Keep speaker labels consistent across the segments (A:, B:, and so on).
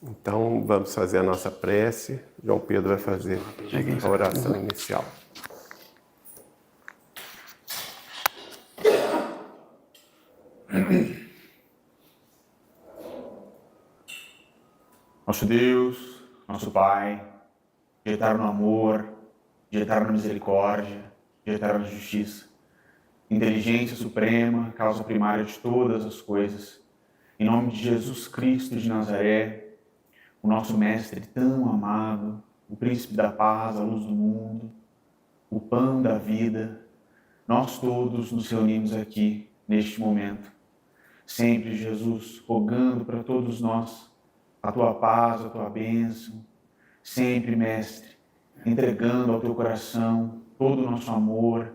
A: Então, vamos fazer a nossa prece. João Pedro vai fazer a oração inicial.
B: Nosso Deus, nosso Pai, de eterno amor, de eterna misericórdia, de eterna justiça, inteligência suprema, causa primária de todas as coisas, em nome de Jesus Cristo de Nazaré, o nosso Mestre tão amado, o Príncipe da paz, a luz do mundo, o pão da vida, nós todos nos reunimos aqui, neste momento, sempre, Jesus, rogando para todos nós a Tua paz, a Tua bênção, sempre, Mestre, entregando ao Teu coração todo o nosso amor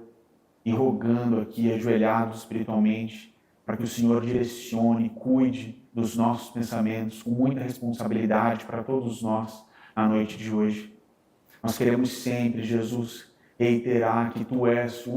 B: e rogando aqui, ajoelhados espiritualmente, para que o Senhor direcione e cuide dos nossos pensamentos com muita responsabilidade para todos nós na noite de hoje. Nós queremos sempre, Jesus, reiterar que Tu és o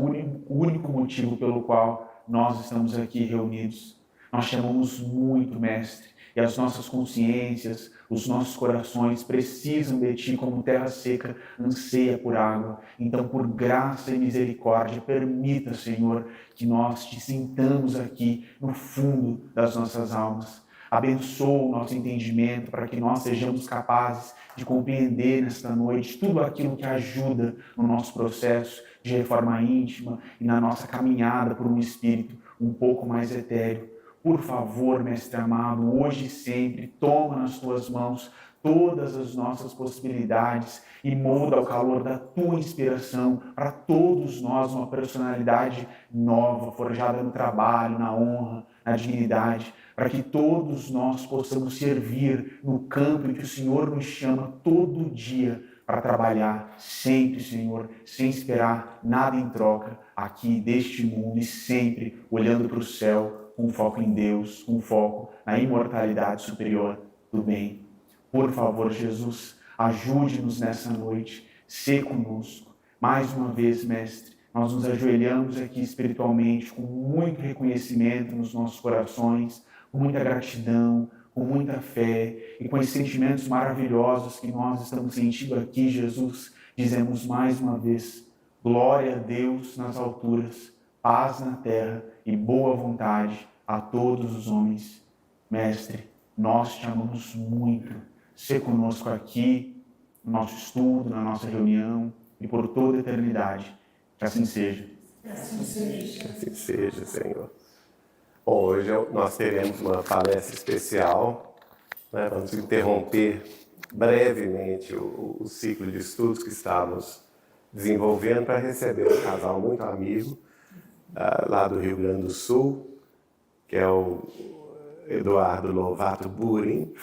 B: único motivo pelo qual nós estamos aqui reunidos. Nós te amamos muito, Mestre, e as nossas consciências, os nossos corações precisam de Ti como terra seca anseia por água. Então, por graça e misericórdia, permita, Senhor, que nós te sintamos aqui no fundo das nossas almas. Abençoa o nosso entendimento para que nós sejamos capazes de compreender nesta noite tudo aquilo que ajuda no nosso processo de reforma íntima e na nossa caminhada por um espírito um pouco mais etéreo. Por favor, Mestre amado, hoje e sempre, toma nas Tuas mãos todas as nossas possibilidades e molda ao calor da Tua inspiração para todos nós uma personalidade nova, forjada no trabalho, na honra, na dignidade, para que todos nós possamos servir no campo em que o Senhor nos chama todo dia para trabalhar sempre, Senhor, sem esperar nada em troca aqui deste mundo e sempre olhando para o céu, com foco em Deus, com foco na imortalidade superior do bem. Por favor, Jesus, ajude-nos nessa noite, sê conosco. Mais uma vez, Mestre, nós nos ajoelhamos aqui espiritualmente com muito reconhecimento nos nossos corações, com muita gratidão, com muita fé e com esses sentimentos maravilhosos que nós estamos sentindo aqui, Jesus, dizemos mais uma vez, glória a Deus nas alturas, paz na terra e boa vontade a todos os homens. Mestre, nós te amamos muito. Sê conosco aqui, no nosso estudo, na nossa reunião e por toda a eternidade. Que assim seja.
A: Que assim seja. Que assim seja, Senhor. Bom, hoje nós teremos uma palestra especial, né? Vamos interromper brevemente o ciclo de estudos que estamos desenvolvendo para receber um casal muito amigo lá do Rio Grande do Sul, que é o Eduardo Lovato Burin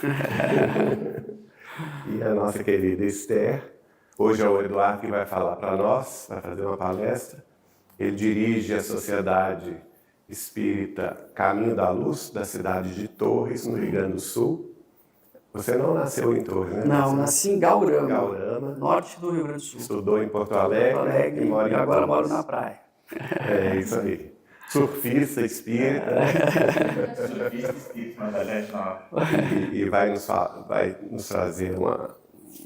A: e a nossa querida Esther. Hoje é o Eduardo que vai falar para nós, vai fazer uma palestra. Ele dirige a Sociedade Espírita Caminho da Luz, da cidade de Torres, no Rio Grande do Sul. Você não nasceu em Torres, né?
C: Não, nasci em Gaurama,
A: Gaurama,
C: norte do Rio Grande do Sul.
A: Estudou em Porto Alegre,
C: e
A: mora em
C: agora
A: Torres.
C: moro na praia.
A: É isso aí. Surfista, espírita.
B: Surfista espírita, na verdade,
A: E vai nos trazer uma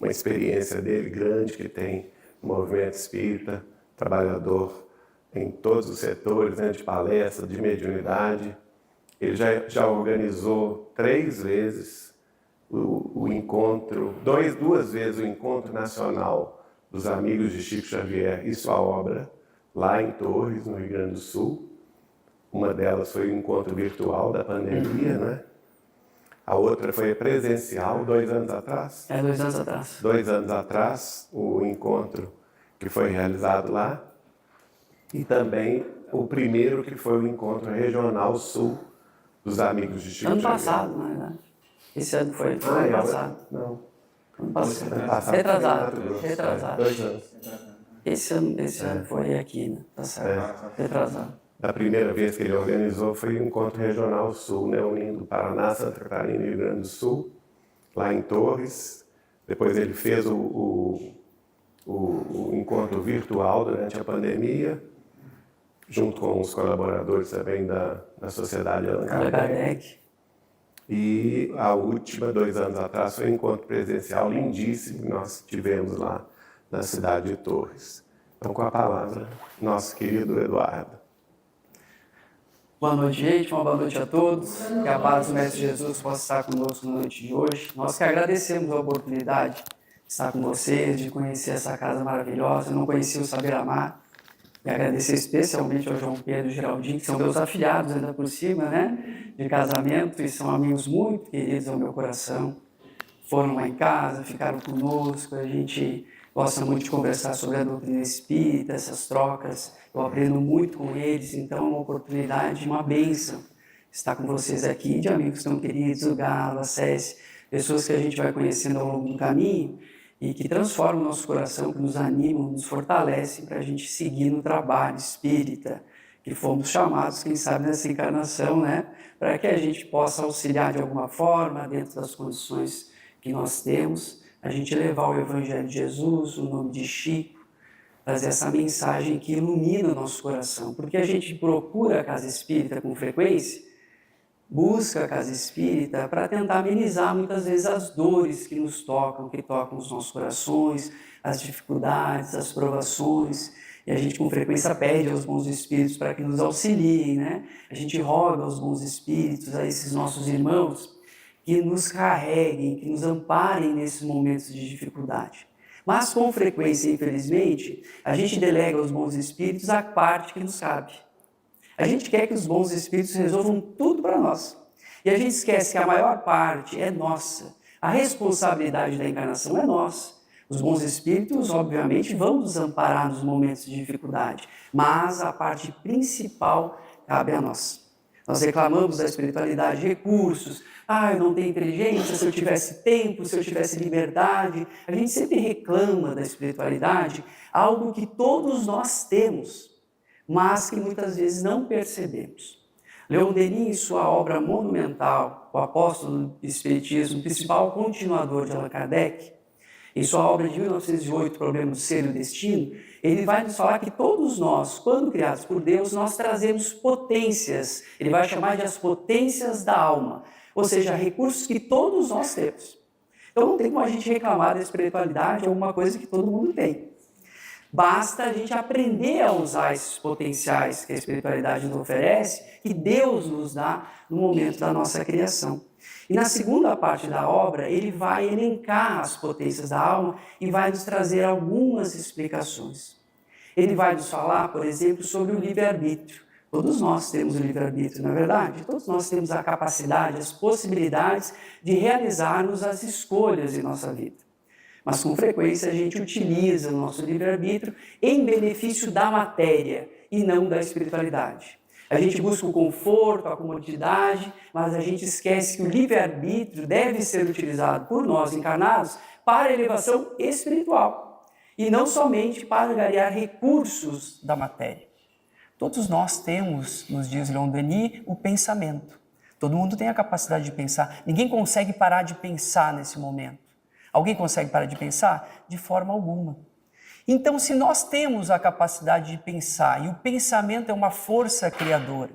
A: experiência dele grande que tem no movimento espírita, trabalhador em todos os setores, né, de palestra, de mediunidade. Ele já organizou 3 vezes o encontro, duas vezes o Encontro Nacional dos Amigos de Chico Xavier e sua obra, lá em Torres, no Rio Grande do Sul. Uma delas foi o encontro virtual da pandemia, né? A outra foi presencial, 2 anos atrás.
C: 2 anos atrás.
A: 2 anos atrás, o encontro que foi realizado lá. E também o primeiro que foi o encontro regional sul dos Amigos de Chico
C: Ano
A: Xavier.
C: passado, na verdade. Esse ano foi ano passado.
A: Não.
C: Ano passado.
A: Ano passado.
C: Retrasado.
A: 2 anos.
C: Esse ano foi aqui, né? Tá certo. Retrasado.
A: A primeira vez que ele organizou foi o Encontro Regional Sul, né, unindo Paraná, Santa Catarina e Rio Grande do Sul, lá em Torres. Depois ele fez o encontro virtual durante a pandemia, junto com os colaboradores também da Sociedade Allan Kardec. E a última, 2 anos atrás, foi um encontro presencial lindíssimo que nós tivemos lá na cidade de Torres. Então, com a palavra, nosso querido Eduardo.
C: Boa noite, gente. Uma boa noite a todos. Que a paz do Mestre Jesus possa estar conosco na noite de hoje. Nós que agradecemos a oportunidade de estar com vocês, de conhecer essa casa maravilhosa. Eu não conhecia o Saber Amar. E agradecer especialmente ao João Pedro e Geraldinho, que são meus afilhados ainda por cima, né? De casamento, e são amigos muito queridos ao meu coração. Foram lá em casa, ficaram conosco, a gente gosta muito de conversar sobre a doutrina espírita, essas trocas. Eu aprendo muito com eles, então é uma oportunidade, uma bênção estar com vocês aqui, de amigos tão queridos, o Galo, a Cécia, pessoas que a gente vai conhecendo ao longo do caminho e que transformam o nosso coração, que nos animam, nos fortalecem para a gente seguir no trabalho espírita, que fomos chamados, quem sabe, nessa encarnação, né? Para que a gente possa auxiliar de alguma forma, dentro das condições que nós temos, a gente levar o Evangelho de Jesus, o nome de Chico, trazer essa mensagem que ilumina o nosso coração. Porque a gente procura a casa espírita com frequência, busca a casa espírita para tentar amenizar muitas vezes as dores que nos tocam, que tocam os nossos corações, as dificuldades, as provações. E a gente com frequência pede aos bons espíritos para que nos auxiliem, né? A gente roga aos bons espíritos, a esses nossos irmãos, que nos carreguem, que nos amparem nesses momentos de dificuldade. Mas, com frequência, infelizmente, a gente delega aos bons espíritos a parte que nos cabe. A gente quer que os bons espíritos resolvam tudo para nós. E a gente esquece que a maior parte é nossa. A responsabilidade da encarnação é nossa. Os bons espíritos, obviamente, vão nos amparar nos momentos de dificuldade, mas a parte principal cabe a nós. Nós reclamamos da espiritualidade, recursos. Eu não tenho inteligência, se eu tivesse tempo, se eu tivesse liberdade. A gente sempre reclama da espiritualidade, algo que todos nós temos, mas que muitas vezes não percebemos. Leon Denis, em sua obra monumental, O Apóstolo do Espiritismo, principal continuador de Allan Kardec, em sua obra de 1908, Problema do Ser e o Destino, ele vai nos falar que todos nós, quando criados por Deus, nós trazemos potências. Ele vai chamar de as potências da alma, ou seja, recursos que todos nós temos. Então não tem como a gente reclamar da espiritualidade, é alguma coisa que todo mundo tem. Basta a gente aprender a usar esses potenciais que a espiritualidade nos oferece, que Deus nos dá no momento da nossa criação. E na segunda parte da obra, ele vai elencar as potências da alma e vai nos trazer algumas explicações. Ele vai nos falar, por exemplo, sobre o livre-arbítrio. Todos nós temos o livre-arbítrio, não é verdade? Todos nós temos a capacidade, as possibilidades de realizarmos as escolhas em nossa vida. Mas com frequência a gente utiliza o nosso livre-arbítrio em benefício da matéria e não da espiritualidade. A gente busca o conforto, a comodidade, mas a gente esquece que o livre-arbítrio deve ser utilizado por nós encarnados para a elevação espiritual e não somente para angariar recursos da matéria. Todos nós temos, nos diz Leon Denis, o pensamento. Todo mundo tem a capacidade de pensar. Ninguém consegue parar de pensar nesse momento. Alguém consegue parar de pensar? De forma alguma. Então, se nós temos a capacidade de pensar, e o pensamento é uma força criadora,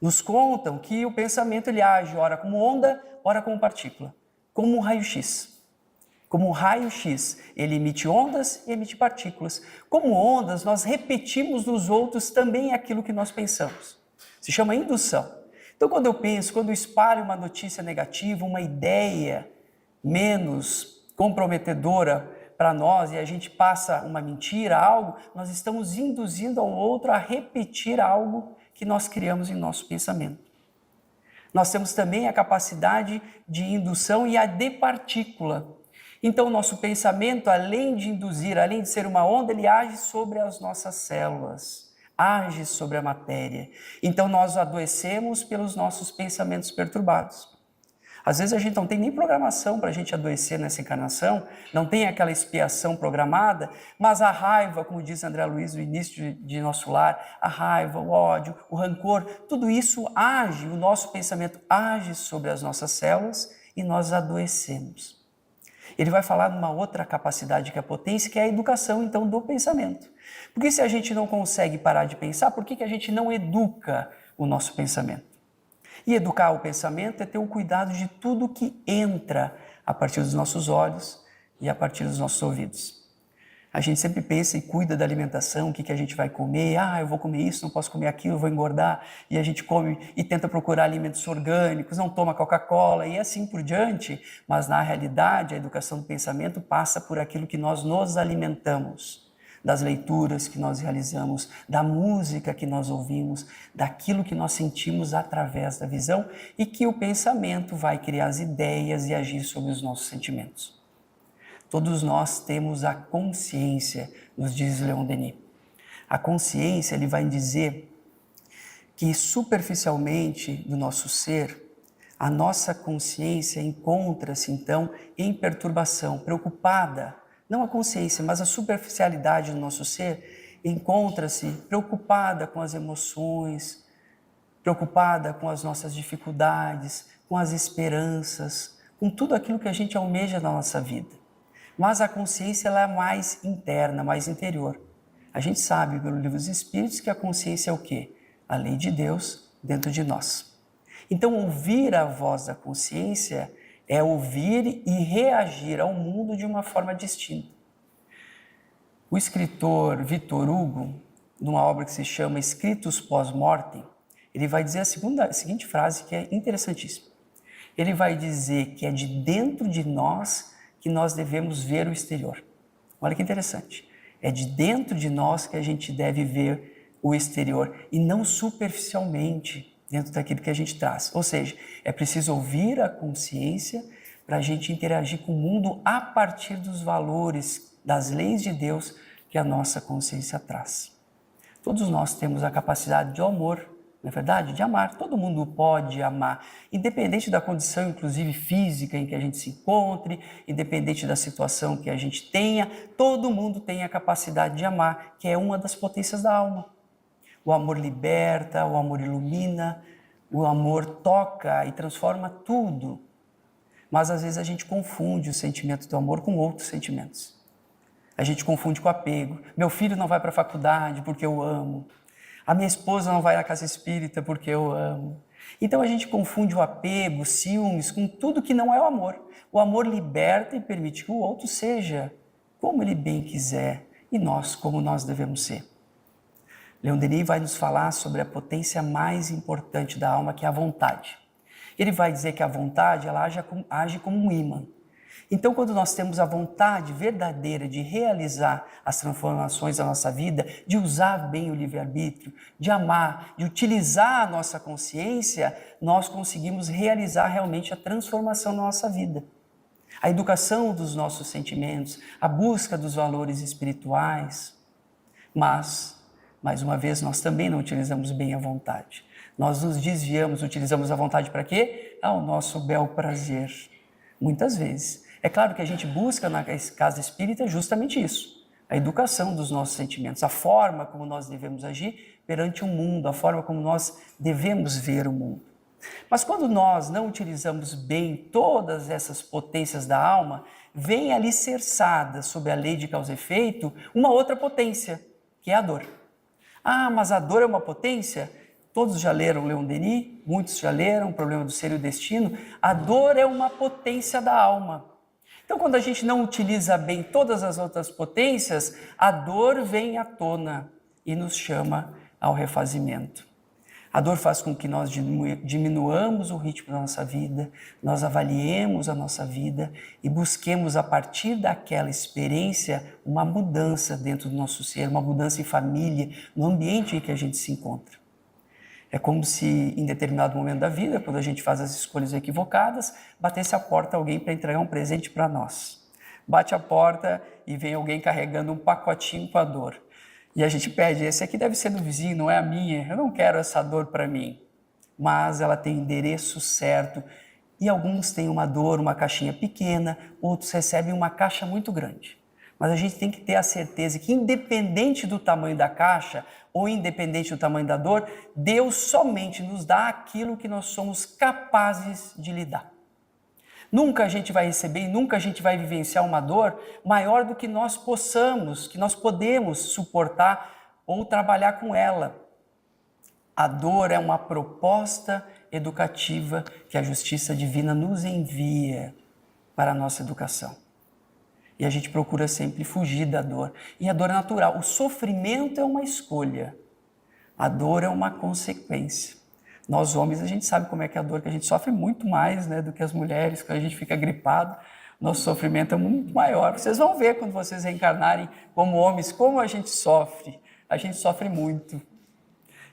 C: nos contam que o pensamento ele age ora como onda, ora como partícula, como um raio-x. Como um raio-x, ele emite ondas e emite partículas. Como ondas, nós repetimos nos outros também aquilo que nós pensamos. Se chama indução. Então, quando eu penso, quando eu espalho uma notícia negativa, uma ideia menos comprometedora para nós e a gente passa uma mentira, algo, nós estamos induzindo ao outro a repetir algo que nós criamos em nosso pensamento. Nós temos também a capacidade de indução e a de partícula. Então, o nosso pensamento, além de induzir, além de ser uma onda, ele age sobre as nossas células, age sobre a matéria. Então, nós adoecemos pelos nossos pensamentos perturbados. Às vezes a gente não tem nem programação para a gente adoecer nessa encarnação, não tem aquela expiação programada, mas a raiva, como diz André Luiz no início de Nosso Lar, a raiva, o ódio, o rancor, tudo isso age, o nosso pensamento age sobre as nossas células e nós adoecemos. Ele vai falar de uma outra capacidade que é a potência, que é a educação, então, do pensamento. Porque se a gente não consegue parar de pensar, por que a gente não educa o nosso pensamento? E educar o pensamento é ter o cuidado de tudo que entra a partir dos nossos olhos e a partir dos nossos ouvidos. A gente sempre pensa e cuida da alimentação, o que a gente vai comer. Eu vou comer isso, não posso comer aquilo, vou engordar. E a gente come e tenta procurar alimentos orgânicos, não toma Coca-Cola e assim por diante. Mas na realidade, a educação do pensamento passa por aquilo que nós nos alimentamos, das leituras que nós realizamos, da música que nós ouvimos, daquilo que nós sentimos através da visão e que o pensamento vai criar as ideias e agir sobre os nossos sentimentos. Todos nós temos a consciência, nos diz Leon Denis. A consciência, ele vai dizer que superficialmente do nosso ser, a nossa consciência encontra-se então em perturbação, preocupada, não a consciência, mas a superficialidade do nosso ser encontra-se preocupada com as emoções, preocupada com as nossas dificuldades, com as esperanças, com tudo aquilo que a gente almeja na nossa vida. Mas a consciência ela é mais interna, mais interior. A gente sabe pelo livro dos Espíritos que a consciência é o quê? A lei de Deus dentro de nós. Então, ouvir a voz da consciência é ouvir e reagir ao mundo de uma forma distinta. O escritor Victor Hugo, numa obra que se chama Escritos Pós-Mortem, ele vai dizer a seguinte frase que é interessantíssima. Ele vai dizer que é de dentro de nós que nós devemos ver o exterior. Olha que interessante. É de dentro de nós que a gente deve ver o exterior e não superficialmente dentro daquilo que a gente traz. Ou seja, é preciso ouvir a consciência para a gente interagir com o mundo a partir dos valores, das leis de Deus que a nossa consciência traz. Todos nós temos a capacidade de amor, não é verdade? De amar. Todo mundo pode amar, independente da condição, inclusive física, em que a gente se encontre, independente da situação que a gente tenha, todo mundo tem a capacidade de amar, que é uma das potências da alma. O amor liberta, o amor ilumina, o amor toca e transforma tudo. Mas às vezes a gente confunde o sentimento do amor com outros sentimentos. A gente confunde com apego. Meu filho não vai para a faculdade porque eu amo. A minha esposa não vai na casa espírita porque eu amo. Então a gente confunde o apego, ciúmes, com tudo que não é o amor. O amor liberta e permite que o outro seja como ele bem quiser e nós como nós devemos ser. Leon Denis vai nos falar sobre a potência mais importante da alma, que é a vontade. Ele vai dizer que a vontade ela age como um ímã. Então, quando nós temos a vontade verdadeira de realizar as transformações da nossa vida, de usar bem o livre-arbítrio, de amar, de utilizar a nossa consciência, nós conseguimos realizar realmente a transformação da nossa vida. A educação dos nossos sentimentos, a busca dos valores espirituais. Mas, mais uma vez, nós também não utilizamos bem a vontade. Nós nos desviamos, utilizamos a vontade para quê? Ao nosso bel prazer. Muitas vezes. É claro que a gente busca na casa espírita justamente isso, a educação dos nossos sentimentos, a forma como nós devemos agir perante o mundo, a forma como nós devemos ver o mundo. Mas quando nós não utilizamos bem todas essas potências da alma, vem alicerçada sob a lei de causa e efeito uma outra potência, que é a dor. Mas a dor é uma potência? Todos já leram Leon Denis, muitos já leram O Problema do Ser e o Destino. A dor é uma potência da alma. Então, quando a gente não utiliza bem todas as outras potências, a dor vem à tona e nos chama ao refazimento. A dor faz com que nós diminuamos o ritmo da nossa vida, nós avaliemos a nossa vida e busquemos, a partir daquela experiência, uma mudança dentro do nosso ser, uma mudança em família, no ambiente em que a gente se encontra. É como se, em determinado momento da vida, quando a gente faz as escolhas equivocadas, batesse a porta alguém para entregar um presente para nós. Bate a porta e vem alguém carregando um pacotinho com a dor. E a gente pede, esse aqui deve ser do vizinho, não é a minha, eu não quero essa dor para mim. Mas ela tem endereço certo e alguns têm uma dor, uma caixinha pequena, outros recebem uma caixa muito grande. Mas a gente tem que ter a certeza que, independente do tamanho da caixa ou independente do tamanho da dor, Deus somente nos dá aquilo que nós somos capazes de lidar. Nunca a gente vai receber e nunca a gente vai vivenciar uma dor maior do que nós possamos, que nós podemos suportar ou trabalhar com ela. A dor é uma proposta educativa que a justiça divina nos envia para a nossa educação. E a gente procura sempre fugir da dor. E a dor é natural. O sofrimento é uma escolha. A dor é uma consequência. Nós homens, a gente sabe como é que é a dor, que a gente sofre muito mais, né, do que as mulheres. Quando a gente fica gripado, nosso sofrimento é muito maior. Vocês vão ver quando vocês reencarnarem como homens, como a gente sofre. A gente sofre muito.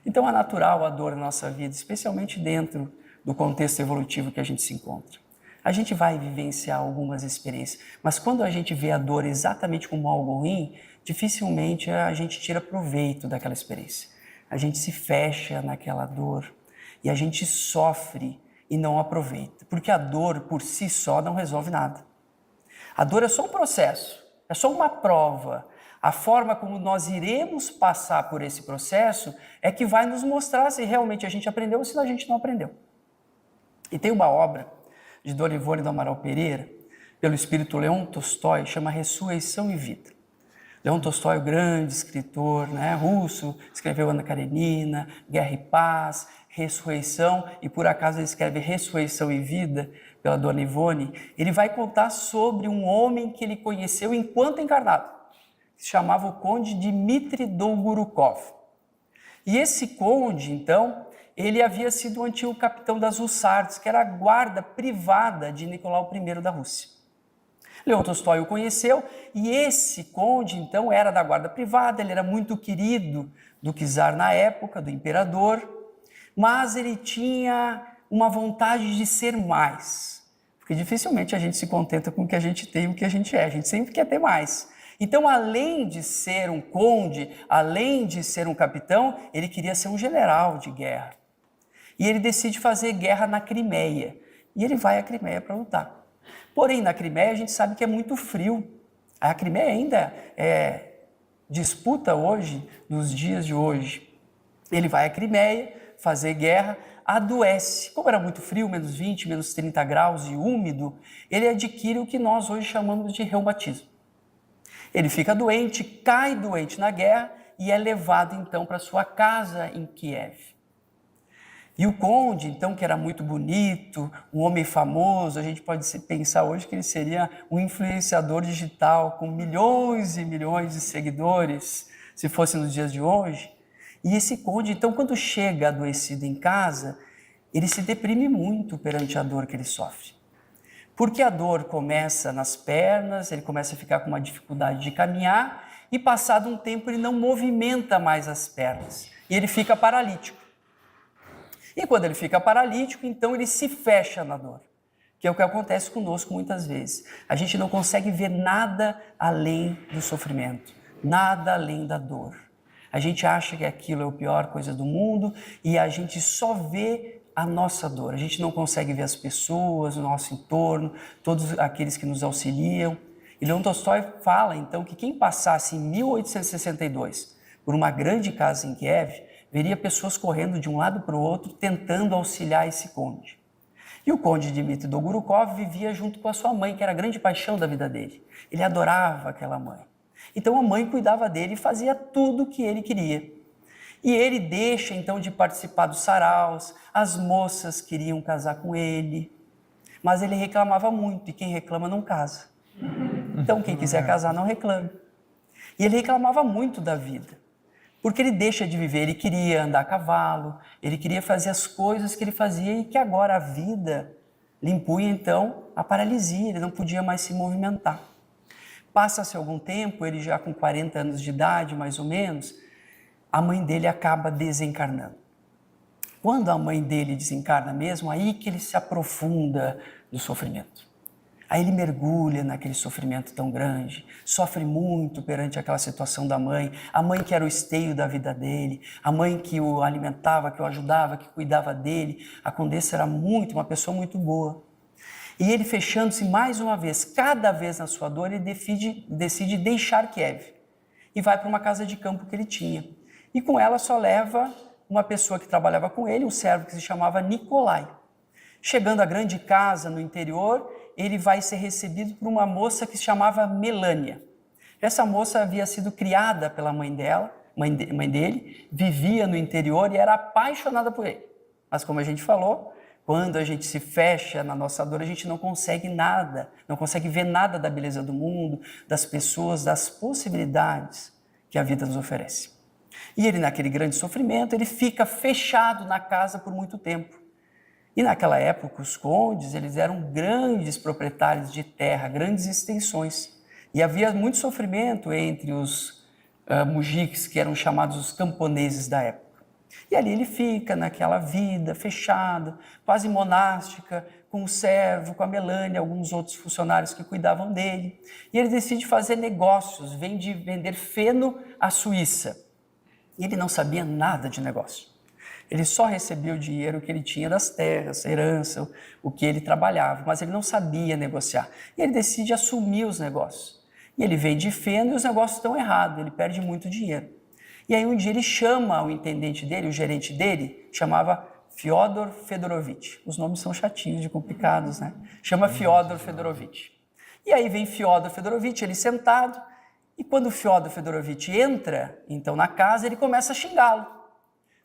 C: Então é natural a dor na nossa vida, especialmente dentro do contexto evolutivo que a gente se encontra. A gente vai vivenciar algumas experiências, mas quando a gente vê a dor exatamente como algo ruim, dificilmente a gente tira proveito daquela experiência. A gente se fecha naquela dor e a gente sofre e não aproveita, porque a dor por si só não resolve nada. A dor é só um processo, é só uma prova. A forma como nós iremos passar por esse processo é que vai nos mostrar se realmente a gente aprendeu ou se a gente não aprendeu. E tem uma obra de Dona Ivone do Amaral Pereira, pelo espírito Leon Tolstói, chama Ressurreição e Vida. Leon Tolstói, o grande escritor, né, russo, escreveu Ana Karenina, Guerra e Paz, Ressurreição, e por acaso ele escreve Ressurreição e Vida, pela Dona Ivone. Ele vai contar sobre um homem que ele conheceu enquanto encarnado, que se chamava o conde Dmitri Dolgorukov. E esse conde, então, ele havia sido o antigo capitão das Hussards, que era a guarda privada de Nicolau I da Rússia. Leon Tolstói o conheceu e esse conde, então, era da guarda privada, ele era muito querido do czar na época, do imperador, mas ele tinha uma vontade de ser mais, porque dificilmente a gente se contenta com o que a gente tem e o que a gente sempre quer ter mais. Então, além de ser um conde, além de ser um capitão, ele queria ser um general de guerra. E ele decide fazer guerra na Crimeia. E ele vai à Crimeia para lutar. Porém, na Crimeia a gente sabe que é muito frio. A Crimeia ainda é disputa hoje, nos dias de hoje. Ele vai à Crimeia fazer guerra, adoece. Como era muito frio, menos 20, menos 30 graus e úmido, ele adquire o que nós hoje chamamos de reumatismo. Ele fica doente, cai doente na guerra e é levado então para sua casa em Kiev. E o conde, então, que era muito bonito, um homem famoso, a gente pode pensar hoje que ele seria um influenciador digital com milhões e milhões de seguidores, se fosse nos dias de hoje. E esse conde, então, quando chega adoecido em casa, ele se deprime muito perante a dor que ele sofre. Porque a dor começa nas pernas, ele começa a ficar com uma dificuldade de caminhar e, passado um tempo, ele não movimenta mais as pernas e ele fica paralítico. E quando ele fica paralítico, então ele se fecha na dor, que é o que acontece conosco muitas vezes. A gente não consegue ver nada além do sofrimento, nada além da dor. A gente acha que aquilo é a pior coisa do mundo e a gente só vê a nossa dor. A gente não consegue ver as pessoas, o nosso entorno, todos aqueles que nos auxiliam. E Leon Tolstói fala, então, que quem passasse em 1862 por uma grande casa em Kiev, veria pessoas correndo de um lado para o outro, tentando auxiliar esse conde. E o conde Dmitri Dolgorukov vivia junto com a sua mãe, que era a grande paixão da vida dele. Ele adorava aquela mãe. Então a mãe cuidava dele e fazia tudo o que ele queria. E ele deixa então de participar dos saraus, as moças queriam casar com ele, mas ele reclamava muito, e quem reclama não casa. Então quem quiser casar não reclame. E ele reclamava muito da vida, porque ele deixa de viver, ele queria andar a cavalo, ele queria fazer as coisas que ele fazia e que agora a vida lhe impunha então a paralisia, ele não podia mais se movimentar. Passa-se algum tempo, ele já com 40 anos de idade, mais ou menos, a mãe dele acaba desencarnando. Quando a mãe dele desencarna mesmo, aí que ele se aprofunda no sofrimento. Aí ele mergulha naquele sofrimento tão grande, sofre muito perante aquela situação da mãe, a mãe que era o esteio da vida dele, a mãe que o alimentava, que o ajudava, que cuidava dele. A condessa era uma pessoa muito boa. E ele, fechando-se mais uma vez, cada vez na sua dor, ele decide deixar Kiev e vai para uma casa de campo que ele tinha. E com ela só leva uma pessoa que trabalhava com ele, um servo que se chamava Nikolai. Chegando à grande casa no interior, ele vai ser recebido por uma moça que se chamava Melânia. Essa moça havia sido criada pela mãe dele, vivia no interior e era apaixonada por ele. Mas como a gente falou, quando a gente se fecha na nossa dor, a gente não consegue nada, não consegue ver nada da beleza do mundo, das pessoas, das possibilidades que a vida nos oferece. E ele, naquele grande sofrimento, ele fica fechado na casa por muito tempo. E naquela época, os condes, eles eram grandes proprietários de terra, grandes extensões. E havia muito sofrimento entre os mujiques, que eram chamados os camponeses da época. E ali ele fica naquela vida fechada, quase monástica, com o servo, com a Melânia, alguns outros funcionários que cuidavam dele. E ele decide fazer negócios, vem de vender feno à Suíça. E ele não sabia nada de negócio. Ele só recebia o dinheiro que ele tinha das terras, herança, o que ele trabalhava, mas ele não sabia negociar. E ele decide assumir os negócios. E ele vende feno e os negócios estão errados, ele perde muito dinheiro. E aí um dia ele chama o intendente dele, o gerente dele, chamava Fyodor Fedorovitch. Os nomes são chatinhos e complicados, né? Chama Fyodor Fedorovitch. E aí vem Fyodor Fedorovitch, ele sentado, e quando o Fyodor Fedorovitch entra, então, na casa, ele começa a xingá-lo.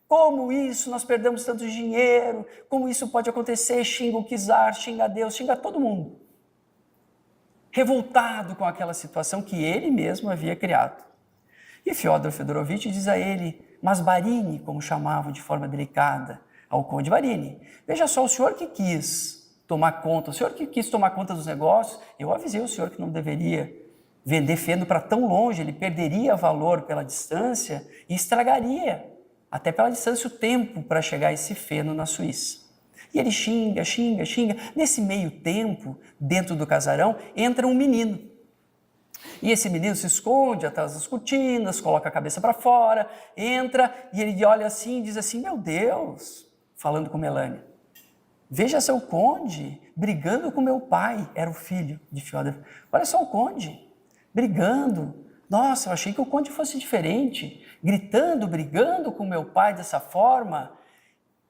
C: Como isso? Nós perdemos tanto dinheiro, como isso pode acontecer? Xinga o czar, xinga Deus, xinga todo mundo. Revoltado com aquela situação que ele mesmo havia criado. E Fyodor Fedorovitch diz a ele, mas Barini, como chamavam de forma delicada, ao conde Barini, veja só, o senhor que quis tomar conta, o senhor que quis tomar conta dos negócios, eu avisei o senhor que não deveria vender feno para tão longe, ele perderia valor pela distância e estragaria, até pela distância, o tempo para chegar esse feno na Suíça. E ele xinga. Nesse meio tempo, dentro do casarão, entra um menino. E esse menino se esconde atrás das cortinas, coloca a cabeça para fora, entra e ele olha assim e diz assim, meu Deus, falando com Melânia, veja seu conde brigando com meu pai, era o filho de Fyodor. Olha só o conde, brigando. Nossa, eu achei que o conde fosse diferente, gritando, brigando com meu pai dessa forma.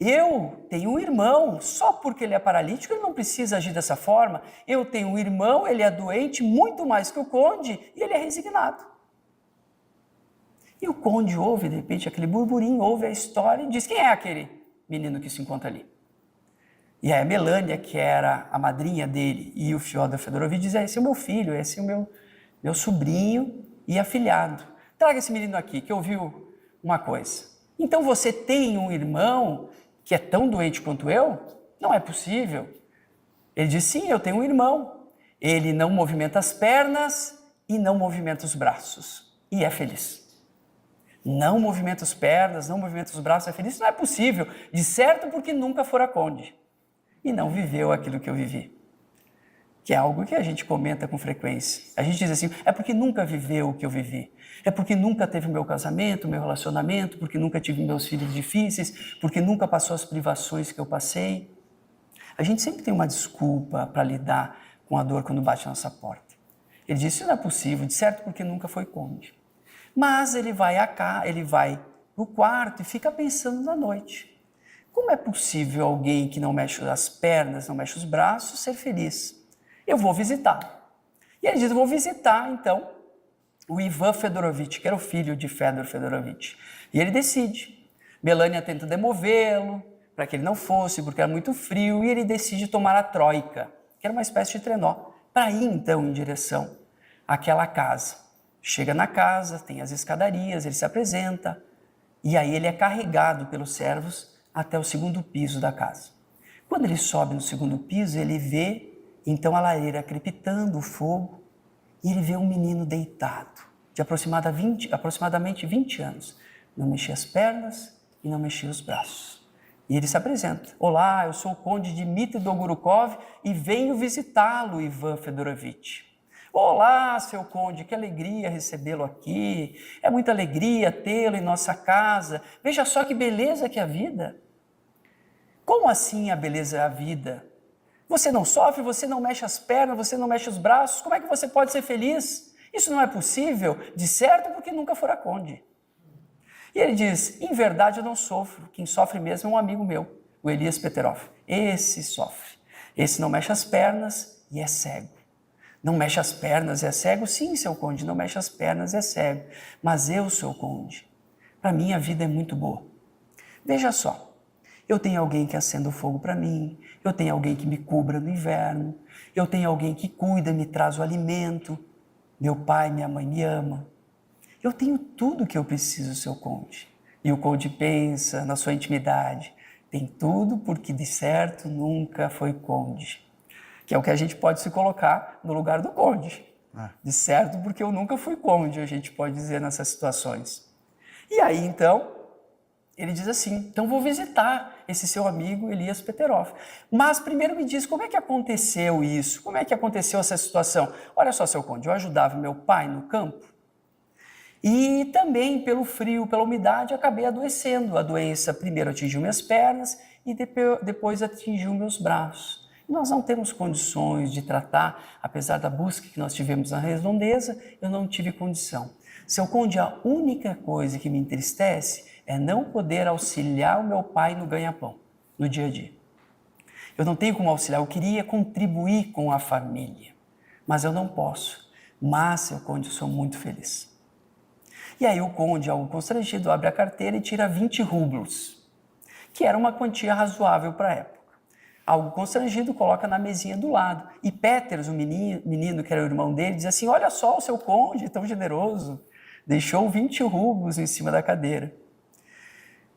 C: Eu tenho um irmão, só porque ele é paralítico, ele não precisa agir dessa forma. Eu tenho um irmão, ele é doente muito mais que o conde e ele é resignado. E o conde ouve, de repente, aquele burburinho, ouve a história e diz, quem é aquele menino que se encontra ali? E aí a Melânia, que era a madrinha dele, e o Fyodor Fedorovitch diz, esse é o meu filho, esse é o meu sobrinho e afilhado. Traga esse menino aqui, que ouviu uma coisa. Então você tem um irmão que é tão doente quanto eu? Não é possível. Ele diz, sim, eu tenho um irmão. Ele não movimenta as pernas e não movimenta os braços. E é feliz. Não movimenta as pernas, não movimenta os braços, é feliz. Isso não é possível. De certo, porque nunca fora conde. E não viveu aquilo que eu vivi. Que é algo que a gente comenta com frequência. A gente diz assim, é porque nunca viveu o que eu vivi. É porque nunca teve o meu casamento, o meu relacionamento, porque nunca tive meus filhos difíceis, porque nunca passou as privações que eu passei. A gente sempre tem uma desculpa para lidar com a dor quando bate na nossa porta. Ele disse, isso não é possível, de certo porque nunca foi conde. Mas ele vai no quarto e fica pensando na noite. Como é possível alguém que não mexe as pernas, não mexe os braços, ser feliz? Eu vou visitar. E ele diz, eu vou visitar, então, o Ivan Fedorovitch, que era o filho de Fyodor Fedorovitch. E ele decide. Melânia tenta demovê-lo, para que ele não fosse, porque era muito frio, e ele decide tomar a troika, que era uma espécie de trenó, para ir, então, em direção àquela casa. Chega na casa, tem as escadarias, ele se apresenta, e aí ele é carregado pelos servos até o segundo piso da casa. Quando ele sobe no segundo piso, ele vê, então, a lareira crepitando, o fogo, e ele vê um menino deitado, de aproximadamente 20 anos. Não mexia as pernas e não mexia os braços. E ele se apresenta. Olá, eu sou o conde Dmitry Dolgorukov e venho visitá-lo, Ivan Fedorovitch. Olá, seu conde, que alegria recebê-lo aqui. É muita alegria tê-lo em nossa casa. Veja só que beleza que é a vida. Como assim a beleza é a vida? Você não sofre, você não mexe as pernas, você não mexe os braços, como é que você pode ser feliz? Isso não é possível, de certo, porque nunca fora conde. E ele diz, em verdade eu não sofro, quem sofre mesmo é um amigo meu, o Elias Peterov. Esse sofre, esse não mexe as pernas e é cego. Não mexe as pernas e é cego? Sim, seu conde, não mexe as pernas e é cego. Mas eu, seu conde, para mim a vida é muito boa. Veja só, Eu tenho alguém que acenda o fogo para mim, eu tenho alguém que me cubra no inverno, eu tenho alguém que cuida, me traz o alimento, meu pai, minha mãe me ama. Eu tenho tudo que eu preciso, seu conde. E o conde pensa na sua intimidade, tem tudo porque de certo nunca foi conde. Que é o que a gente pode se colocar no lugar do conde. De certo porque eu nunca fui conde, a gente pode dizer nessas situações. E aí então, ele diz assim, então vou visitar esse seu amigo Elias Peterhof. Mas primeiro me diz, como é que aconteceu isso? Como é que aconteceu essa situação? Olha só, seu conde, eu ajudava meu pai no campo e também pelo frio, pela umidade, acabei adoecendo. A doença primeiro atingiu minhas pernas e depois atingiu meus braços. Nós não temos condições de tratar, apesar da busca que nós tivemos na redondeza, eu não tive condição. Seu conde, a única coisa que me entristece é não poder auxiliar o meu pai no ganha-pão, no dia a dia. Eu não tenho como auxiliar, eu queria contribuir com a família, mas eu não posso. Mas, seu conde, eu sou muito feliz. E aí o conde, algo constrangido, abre a carteira e tira 20 rublos, que era uma quantia razoável para a época. Algo constrangido, coloca na mesinha do lado. E Peters, o menino que era o irmão dele, diz assim, olha só o seu conde, tão generoso, deixou 20 rublos em cima da cadeira.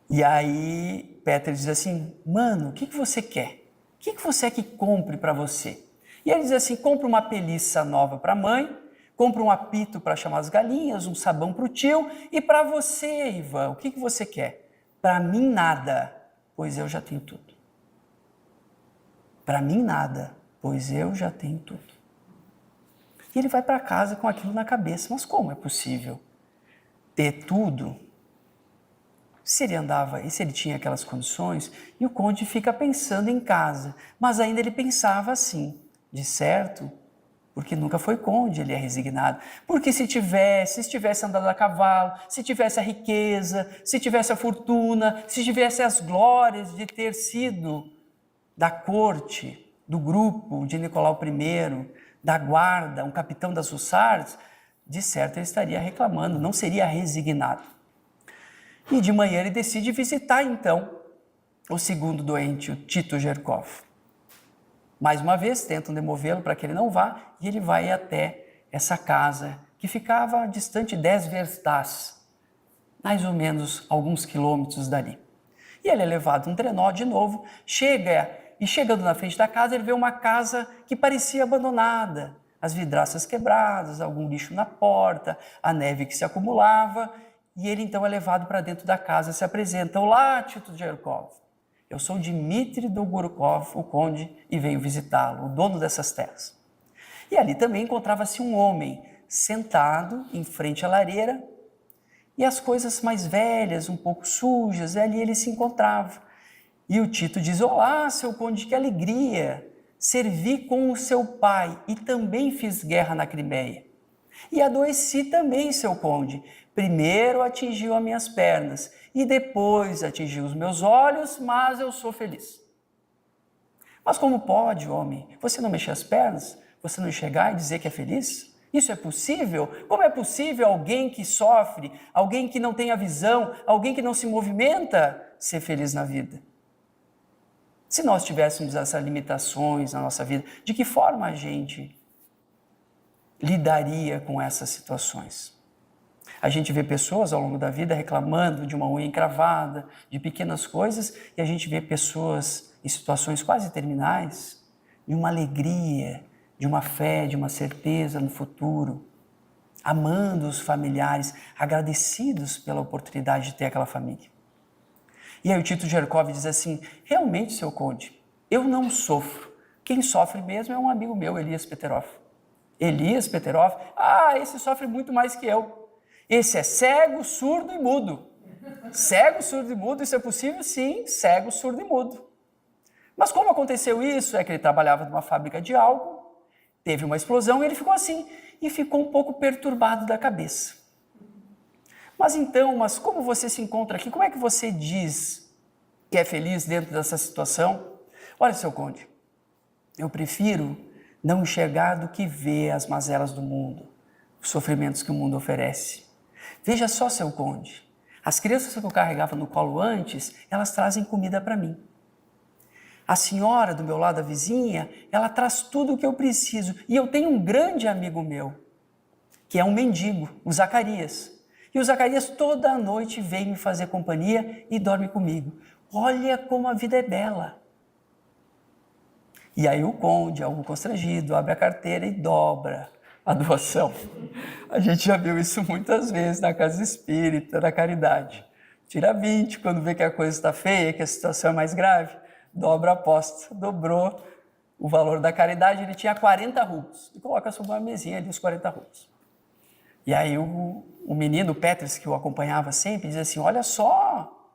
C: E aí Peters diz assim, mano, o que você quer? O que você quer que compre para você? E ele diz assim, compra uma peliça nova para a mãe, compra um apito para chamar as galinhas, um sabão para o tio, e para você, Ivan, o que você quer? Para mim nada, pois eu já tenho tudo. Para mim nada, pois eu já tenho tudo. E ele vai para casa com aquilo na cabeça, mas como é possível ter tudo? Se ele andava e se ele tinha aquelas condições, e o conde fica pensando em casa, mas ainda ele pensava assim, de certo, porque nunca foi conde, ele é resignado, porque se estivesse andado a cavalo, se tivesse a riqueza, se tivesse a fortuna, se tivesse as glórias de ter sido da corte, do grupo de Nicolau I, da guarda, um capitão das hussardas, de certo ele estaria reclamando, não seria resignado. E de manhã ele decide visitar, então, o segundo doente, o Tito Gerkov. Mais uma vez, tentam demovê-lo para que ele não vá, e ele vai até essa casa, que ficava distante 10 verstás, mais ou menos alguns quilômetros dali. E ele é levado um trenó de novo, chegando na frente da casa, ele vê uma casa que parecia abandonada, as vidraças quebradas, algum lixo na porta, a neve que se acumulava, e ele então é levado para dentro da casa, se apresenta, olá, Tito Gerkov, eu sou Dmitri Dolgorukov, o conde, e venho visitá-lo, o dono dessas terras. E ali também encontrava-se um homem sentado em frente à lareira, e as coisas mais velhas, um pouco sujas, ali ele se encontrava. E o Tito diz, olá, seu conde, que alegria, servi com o seu pai e também fiz guerra na Crimeia. E adoeci também, seu conde, primeiro atingiu as minhas pernas e depois atingiu os meus olhos, mas eu sou feliz. Mas como pode, homem, você não mexer as pernas, você não enxergar e dizer que é feliz? Isso é possível? Como é possível alguém que sofre, alguém que não tem a visão, alguém que não se movimenta, ser feliz na vida? Se nós tivéssemos essas limitações na nossa vida, de que forma a gente lidaria com essas situações? A gente vê pessoas ao longo da vida reclamando de uma unha encravada, de pequenas coisas, e a gente vê pessoas em situações quase terminais, de uma alegria, de uma fé, de uma certeza no futuro, amando os familiares, agradecidos pela oportunidade de ter aquela família. E aí o Tito Gerkov diz assim, realmente, seu conde, eu não sofro. Quem sofre mesmo é um amigo meu, Elias Peterhof. Elias Peterhof, esse sofre muito mais que eu. Esse é cego, surdo e mudo. Cego, surdo e mudo, isso é possível? Sim, cego, surdo e mudo. Mas como aconteceu isso? É que ele trabalhava numa fábrica de álcool, teve uma explosão e ele ficou assim, e ficou um pouco perturbado da cabeça. Mas como você se encontra aqui? Como é que você diz que é feliz dentro dessa situação? Olha, seu conde, eu prefiro não enxergar do que ver as mazelas do mundo, os sofrimentos que o mundo oferece. Veja só, seu conde, As crianças que eu carregava no colo antes, elas trazem comida para mim. A senhora do meu lado, a vizinha, ela traz tudo o que eu preciso. E eu tenho um grande amigo meu, que é um mendigo, o Zacarias. E o Zacarias toda noite vem me fazer companhia e dorme comigo. Olha como a vida é bela. E aí o conde, algo constrangido, abre a carteira e dobra a doação. A gente já viu isso muitas vezes na casa espírita, na caridade. Tira 20 quando vê que a coisa está feia, que a situação é mais grave, dobra a aposta. Dobrou o valor da caridade, ele tinha 40 rublos. E coloca sobre uma mesinha ali os 40 rublos. E aí o menino, o Petris, que o acompanhava sempre, diz assim, olha só,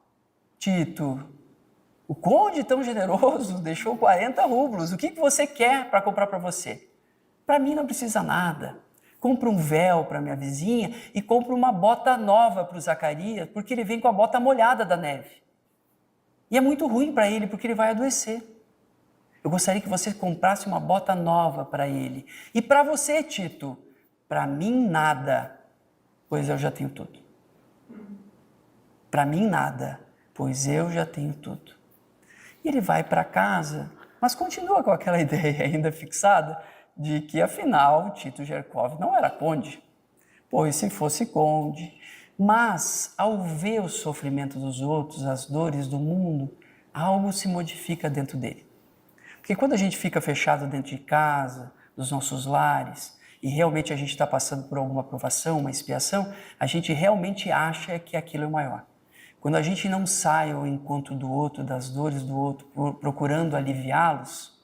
C: Tito, o conde tão generoso deixou 40 rublos, o que você quer para comprar para você? Para mim não precisa nada. Compra um véu para minha vizinha e compra uma bota nova para o Zacarias, porque ele vem com a bota molhada da neve. E é muito ruim para ele, porque ele vai adoecer. Eu gostaria que você comprasse uma bota nova para ele. E para você, Tito, para mim nada, pois eu já tenho tudo. Para mim nada, pois eu já tenho tudo. E ele vai para casa, mas continua com aquela ideia ainda fixada de que, afinal, Tito Gerkov não era conde, pois se fosse conde. Mas, ao ver o sofrimento dos outros, as dores do mundo, algo se modifica dentro dele. Porque quando a gente fica fechado dentro de casa, dos nossos lares, e realmente a gente está passando por alguma provação, uma expiação, a gente realmente acha que aquilo é o maior. Quando a gente não sai ao encontro do outro, das dores do outro, procurando aliviá-los,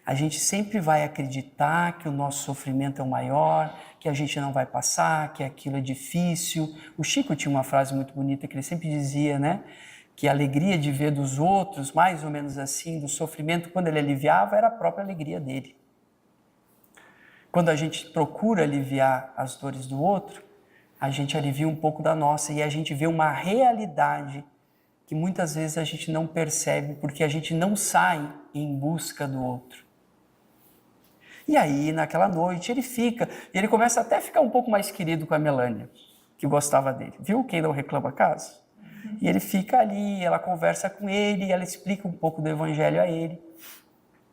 C: a gente sempre vai acreditar que o nosso sofrimento é o maior, que a gente não vai passar, que aquilo é difícil. O Chico tinha uma frase muito bonita que ele sempre dizia, né? Que a alegria de ver dos outros, mais ou menos assim, do sofrimento, quando ele aliviava, era a própria alegria dele. Quando a gente procura aliviar as dores do outro, a gente alivia um pouco da nossa e a gente vê uma realidade que muitas vezes a gente não percebe porque a gente não sai em busca do outro. E aí, naquela noite, ele começa até a ficar um pouco mais querido com a Melânia, que gostava dele. Viu quem não reclama a casa? E ele fica ali, ela conversa com ele, ela explica um pouco do evangelho a ele.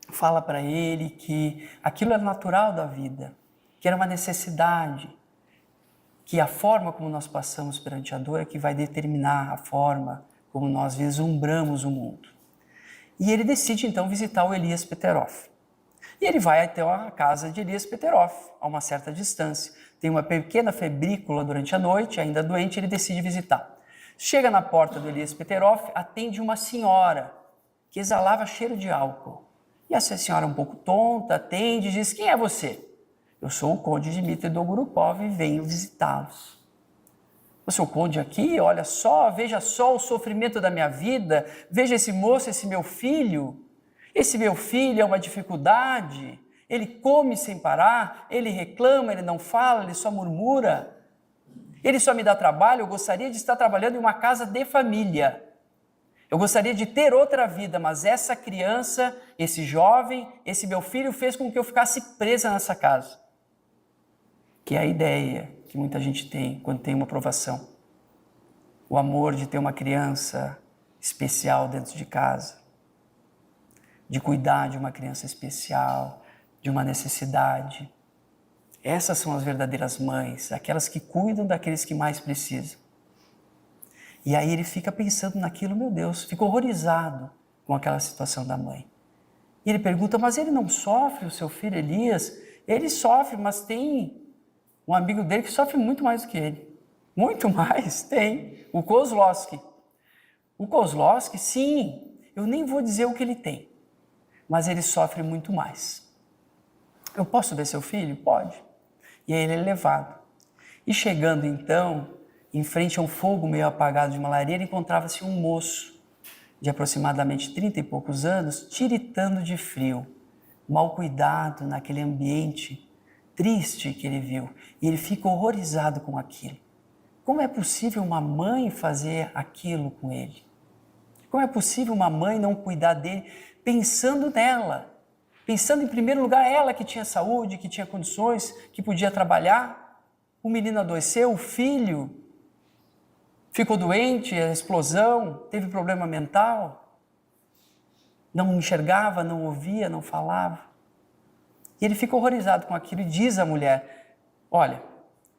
C: Fala para ele que aquilo é natural da vida, que era uma necessidade, que a forma como nós passamos perante a dor é que vai determinar a forma como nós vislumbramos o mundo. E ele decide então visitar o Elias Peterhof. E ele vai até a casa de Elias Peterhof, a uma certa distância. Tem uma pequena febrícula durante a noite, ainda doente, ele decide visitar. Chega na porta do Elias Peterhof, atende uma senhora que exalava cheiro de álcool. E essa senhora, um pouco tonta, atende e diz, quem é você? Eu sou o conde Dmitry Dolgorukov e venho visitá-los. Você é o conde aqui? Olha só, veja só o sofrimento da minha vida, veja esse moço, esse meu filho. Esse meu filho é uma dificuldade, ele come sem parar, ele reclama, ele não fala, ele só murmura. Ele só me dá trabalho, eu gostaria de estar trabalhando em uma casa de família. Eu gostaria de ter outra vida, mas essa criança, esse jovem, esse meu filho fez com que eu ficasse presa nessa casa. Que é a ideia que muita gente tem quando tem uma provação. O amor de ter uma criança especial dentro de casa. De cuidar de uma criança especial, de uma necessidade. Essas são as verdadeiras mães, aquelas que cuidam daqueles que mais precisam. E aí ele fica pensando naquilo, meu Deus, fica horrorizado com aquela situação da mãe. E ele pergunta, mas ele não sofre, o seu filho Elias? Ele sofre, mas tem um amigo dele que sofre muito mais do que ele. Muito mais, tem. O Kozlowski. O Kozlowski, sim, eu nem vou dizer o que ele tem, mas ele sofre muito mais. Eu posso ver seu filho? Pode. E aí ele é levado. E chegando então, em frente a um fogo meio apagado de uma lareira, encontrava-se um moço de aproximadamente 30 e poucos anos, tiritando de frio, mal cuidado naquele ambiente triste que ele viu. E ele fica horrorizado com aquilo. Como é possível uma mãe fazer aquilo com ele? Como é possível uma mãe não cuidar dele pensando nela? Pensando em primeiro lugar ela que tinha saúde, que tinha condições, que podia trabalhar. O menino adoeceu, o filho ficou doente, a explosão, teve problema mental, não enxergava, não ouvia, não falava. E ele fica horrorizado com aquilo e diz à mulher, olha,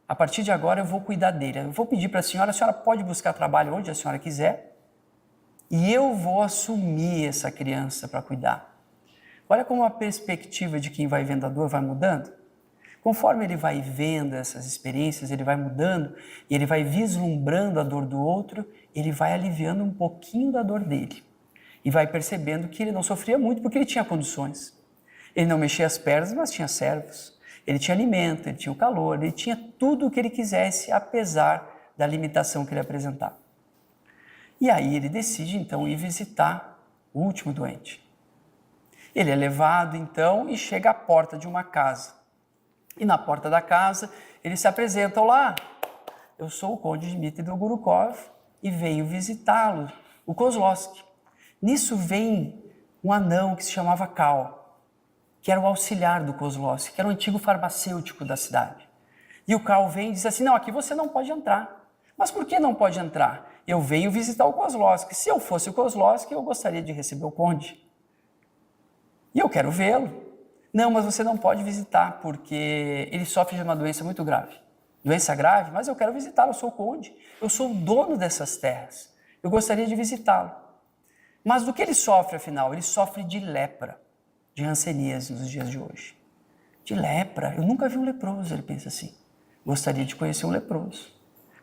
C: a partir de agora eu vou cuidar dele, eu vou pedir para a senhora pode buscar trabalho onde a senhora quiser e eu vou assumir essa criança para cuidar. Olha como a perspectiva de quem vai vendo a dor vai mudando. Conforme ele vai vendo essas experiências, ele vai mudando e ele vai vislumbrando a dor do outro, ele vai aliviando um pouquinho da dor dele. E vai percebendo que ele não sofria muito porque ele tinha condições. Ele não mexia as pernas, mas tinha servos. Ele tinha alimento, ele tinha o calor, ele tinha tudo o que ele quisesse, apesar da limitação que ele apresentava. E aí ele decide então ir visitar o último doente. Ele é levado então e chega à porta de uma casa. E na porta da casa ele se apresenta, olá, eu sou o conde Dmitry Dolgorukov e venho visitá-lo, o Kozlowski. Nisso vem um anão que se chamava Kal, que era o auxiliar do Kozlowski, que era o antigo farmacêutico da cidade. E o Kal vem e diz assim, não, aqui você não pode entrar. Mas por que não pode entrar? Eu venho visitar o Kozlowski. Se eu fosse o Kozlowski, eu gostaria de receber o conde. E eu quero vê-lo. Não, mas você não pode visitar, porque ele sofre de uma doença muito grave. Doença grave? Mas eu quero visitá-lo, eu sou o conde. Eu sou o dono dessas terras. Eu gostaria de visitá-lo. Mas do que ele sofre, afinal? Ele sofre de lepra, de hanseníase nos dias de hoje. De lepra? Eu nunca vi um leproso, ele pensa assim. Gostaria de conhecer um leproso.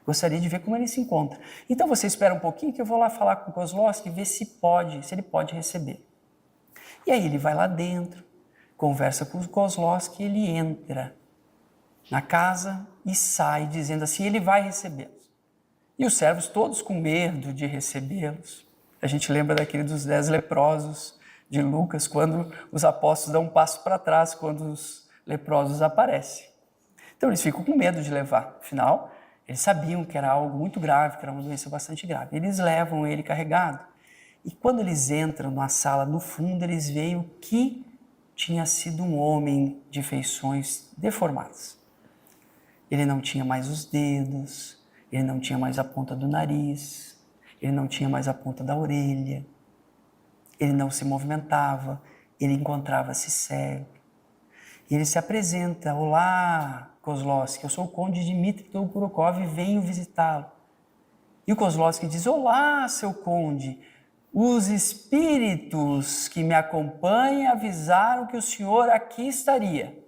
C: Gostaria de ver como ele se encontra. Então você espera um pouquinho que eu vou lá falar com o Kozlowski e ver se ele pode receber. E aí ele vai lá dentro, conversa com o Kozlowski, ele entra na casa e sai dizendo assim, ele vai recebê-los. E os servos todos com medo de recebê-los. A gente lembra daquele dos 10 leprosos de Lucas, quando os apóstolos dão um passo para trás, quando os leprosos aparecem. Então eles ficam com medo de levar, afinal, eles sabiam que era algo muito grave, que era uma doença bastante grave. Eles levam ele carregado. E quando eles entram na sala, no fundo, eles veem o que tinha sido um homem de feições deformadas. Ele não tinha mais os dedos, ele não tinha mais a ponta do nariz, ele não tinha mais a ponta da orelha, ele não se movimentava, ele encontrava-se cego. E ele se apresenta, olá, Kozlowski, eu sou o conde Dmitry Dolgorukov e venho visitá-lo. E o Kozlowski diz, olá, seu conde, os espíritos que me acompanham avisaram que o senhor aqui estaria.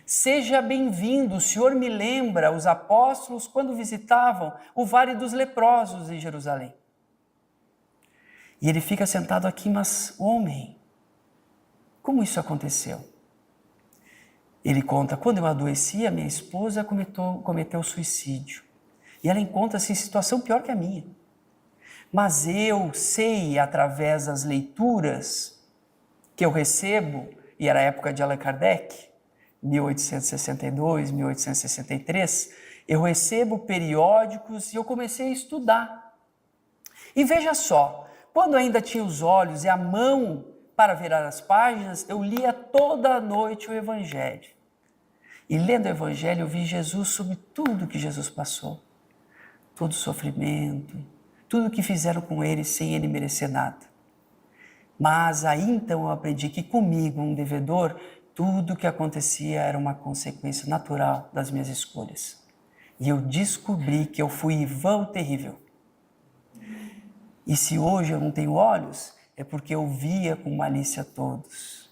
C: Seja bem-vindo, o senhor me lembra os apóstolos quando visitavam o Vale dos Leprosos em Jerusalém. E ele fica sentado aqui, mas homem, como isso aconteceu? Ele conta, quando eu adoeci, a minha esposa cometeu suicídio. E ela encontra-se em situação pior que a minha. Mas eu sei, através das leituras que eu recebo, e era a época de Allan Kardec, 1862, 1863, eu recebo periódicos e eu comecei a estudar. E veja só, quando ainda tinha os olhos e a mão para virar as páginas, eu lia toda a noite o Evangelho. E lendo o Evangelho, eu vi Jesus sobre tudo que Jesus passou. Todo sofrimento, tudo que fizeram com ele sem ele merecer nada. Mas aí então eu aprendi que comigo, um devedor, tudo que acontecia era uma consequência natural das minhas escolhas. E eu descobri que eu fui em vão terrível. E se hoje eu não tenho olhos, é porque eu via com malícia todos.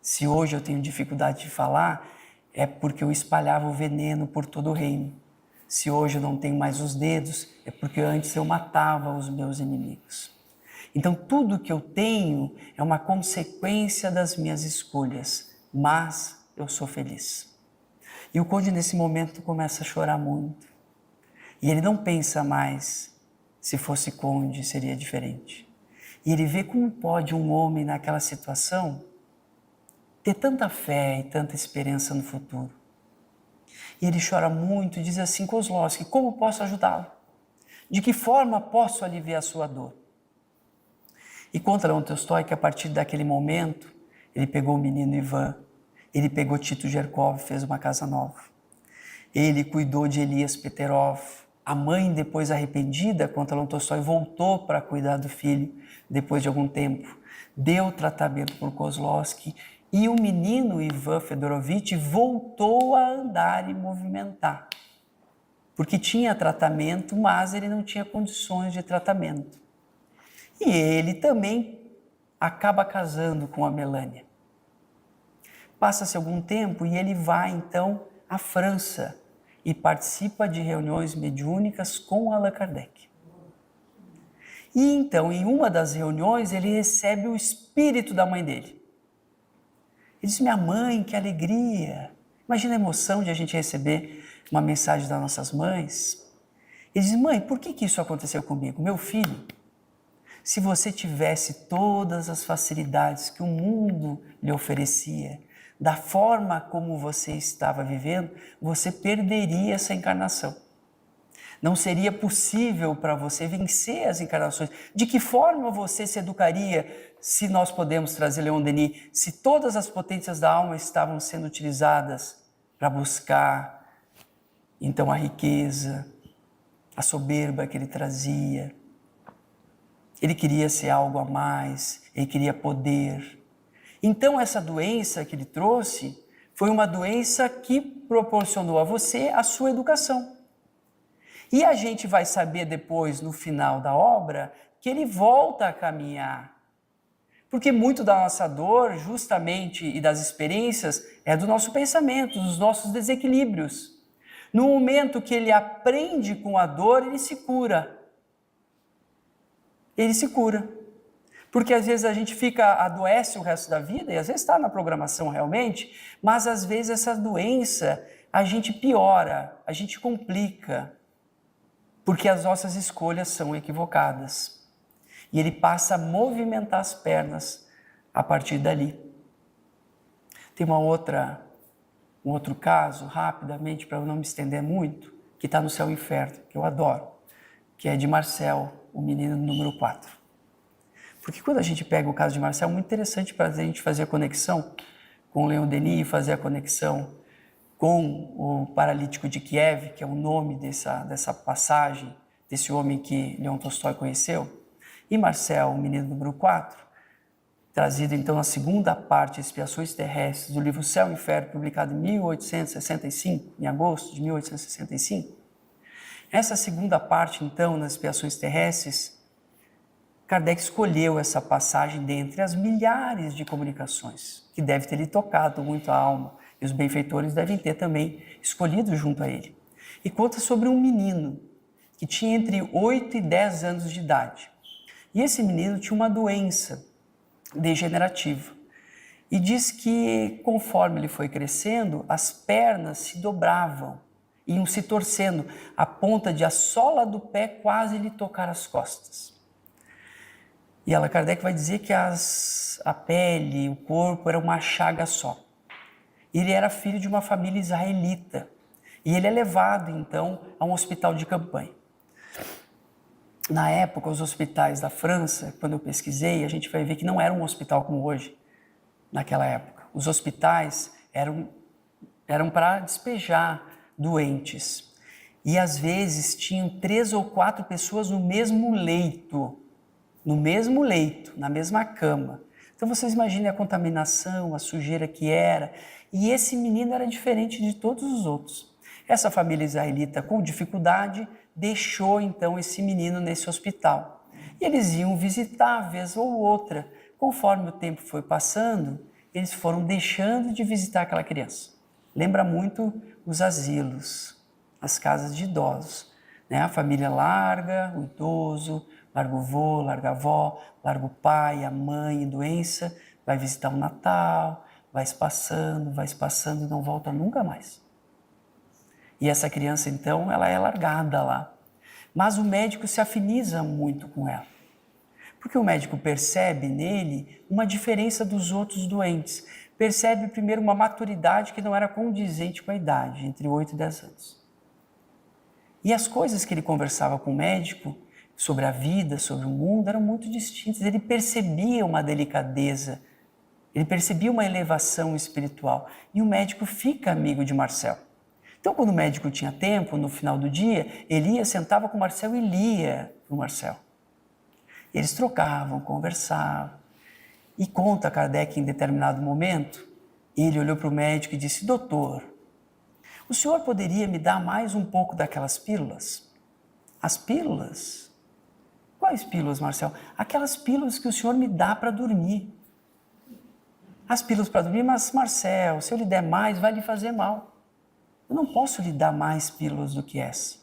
C: Se hoje eu tenho dificuldade de falar, é porque eu espalhava o veneno por todo o reino. Se hoje eu não tenho mais os dedos, é porque antes eu matava os meus inimigos. Então tudo que eu tenho é uma consequência das minhas escolhas, mas eu sou feliz. E o conde nesse momento começa a chorar muito. E ele não pensa mais, se fosse conde seria diferente. E ele vê como pode um homem naquela situação ter tanta fé e tanta esperança no futuro. E ele chora muito e diz assim, Kozlowski, como posso ajudá-lo? De que forma posso aliviar a sua dor? E conta Leon Tolstói que a partir daquele momento, ele pegou o menino Ivan, ele pegou Tito Gerkov, fez uma casa nova. Ele cuidou de Elias Peterov, A mãe, depois arrependida, contra Leon Tolstói, voltou para cuidar do filho depois de algum tempo. Deu tratamento por Kozlowski e o menino Ivan Fedorovitch voltou a andar e movimentar. Porque tinha tratamento, mas ele não tinha condições de tratamento. E ele também acaba casando com a Melania. Passa-se algum tempo e ele vai então à França e participa de reuniões mediúnicas com Allan Kardec. E então, em uma das reuniões, ele recebe o espírito da mãe dele. Ele diz: minha mãe, que alegria! Imagina a emoção de a gente receber uma mensagem das nossas mães. Ele diz: mãe, por que isso aconteceu comigo? Meu filho, se você tivesse todas as facilidades que o mundo lhe oferecia, da forma como você estava vivendo, você perderia essa encarnação. Não seria possível para você vencer as encarnações. De que forma você se educaria, se nós podemos trazer Leon Denis, se todas as potências da alma estavam sendo utilizadas para buscar, então, a riqueza, a soberba que ele trazia. Ele queria ser algo a mais, ele queria poder. Então, essa doença que ele trouxe foi uma doença que proporcionou a você a sua educação. E a gente vai saber depois, no final da obra, que ele volta a caminhar. Porque muito da nossa dor, justamente, e das experiências, é do nosso pensamento, dos nossos desequilíbrios. No momento que ele aprende com a dor, ele se cura. Ele se cura. Porque às vezes a gente adoece o resto da vida, e às vezes está na programação realmente, mas às vezes essa doença a gente piora, a gente complica, porque as nossas escolhas são equivocadas. E ele passa a movimentar as pernas a partir dali. Tem um outro caso, rapidamente, para eu não me estender muito, que está no Céu e Inferno, que eu adoro, que é de Marcel, o menino número 4. Porque quando a gente pega o caso de Marcel, é muito interessante para a gente fazer a conexão com Leon Denis, fazer a conexão com o paralítico de Kiev, que é o nome dessa passagem, desse homem que Leon Tolstói conheceu. E Marcel, o menino número 4, trazido então na segunda parte, Expiações Terrestres, do livro Céu e Inferno, publicado em 1865, em agosto de 1865. Essa segunda parte, então, nas Expiações Terrestres, Kardec escolheu essa passagem dentre as milhares de comunicações, que deve ter lhe tocado muito a alma, e os benfeitores devem ter também escolhido junto a ele. E conta sobre um menino que tinha entre 8 e 10 anos de idade. E esse menino tinha uma doença degenerativa. E diz que, conforme ele foi crescendo, as pernas se dobravam, iam se torcendo, a ponta de a sola do pé quase lhe tocar as costas. E Allan Kardec vai dizer que a pele, o corpo, era uma chaga só. Ele era filho de uma família israelita. E ele é levado, então, a um hospital de campanha. Na época, os hospitais da França, quando eu pesquisei, a gente vai ver que não era um hospital como hoje, naquela época. Os hospitais eram para despejar doentes. E, às vezes, tinham 3 ou 4 pessoas no mesmo leito, na mesma cama. Então vocês imaginem a contaminação, a sujeira que era. E esse menino era diferente de todos os outros. Essa família israelita, com dificuldade, deixou então esse menino nesse hospital. E eles iam visitar, vez ou outra. Conforme o tempo foi passando, eles foram deixando de visitar aquela criança. Lembra muito os asilos, as casas de idosos, né? A família larga, o idoso, larga o vô, larga a avó, larga o pai, a mãe em doença, vai visitar o Natal, vai se passando e não volta nunca mais. E essa criança, então, ela é largada lá. Mas o médico se afiniza muito com ela. Porque o médico percebe nele uma diferença dos outros doentes. Percebe primeiro uma maturidade que não era condizente com a idade, entre 8 e 10 anos. E as coisas que ele conversava com o médico sobre a vida, sobre o mundo, eram muito distintas. Ele percebia uma delicadeza, ele percebia uma elevação espiritual. E o médico fica amigo de Marcel. Então, quando o médico tinha tempo, no final do dia, ele ia, sentava com o Marcel e lia para o Marcel. Eles trocavam, conversavam. E conta Kardec, em determinado momento, ele olhou para o médico e disse: doutor, o senhor poderia me dar mais um pouco daquelas pílulas? As pílulas? Quais pílulas, Marcel? Aquelas pílulas que o senhor me dá para dormir. As pílulas para dormir, mas Marcel, se eu lhe der mais, vai lhe fazer mal. Eu não posso lhe dar mais pílulas do que essa.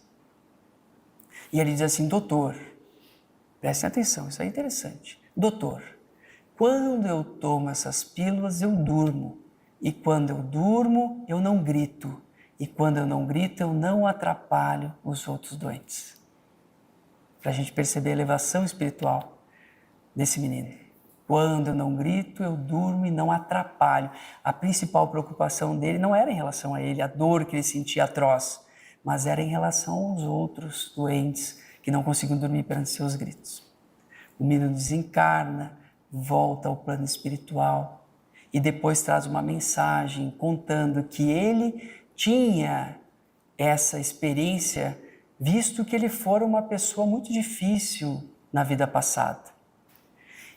C: E ele diz assim: doutor, prestem atenção, isso é interessante. Doutor, quando eu tomo essas pílulas, eu durmo. E quando eu durmo, eu não grito. E quando eu não grito, eu não atrapalho os outros doentes. Para a gente perceber a elevação espiritual desse menino. Quando eu não grito, eu durmo e não atrapalho. A principal preocupação dele não era em relação a ele, a dor que ele sentia atroz, mas era em relação aos outros doentes que não conseguiam dormir perante seus gritos. O menino desencarna, volta ao plano espiritual e depois traz uma mensagem contando que ele tinha essa experiência, visto que ele fora uma pessoa muito difícil na vida passada.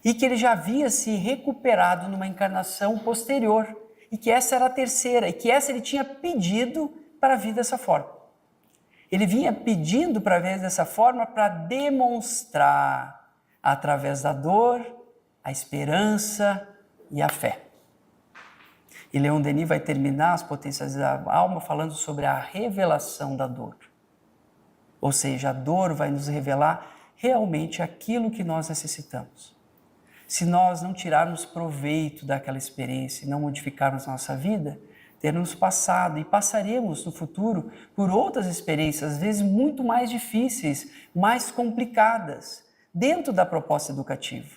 C: E que ele já havia se recuperado numa encarnação posterior, e que essa era a terceira, e que essa ele tinha pedido para vir dessa forma. Ele vinha pedindo para vir dessa forma para demonstrar, através da dor, a esperança e a fé. E Leon Denis vai terminar As Potencias da Alma falando sobre a revelação da dor. Ou seja, a dor vai nos revelar realmente aquilo que nós necessitamos. Se nós não tirarmos proveito daquela experiência e não modificarmos nossa vida, teremos passado e passaremos no futuro por outras experiências, às vezes muito mais difíceis, mais complicadas, dentro da proposta educativa.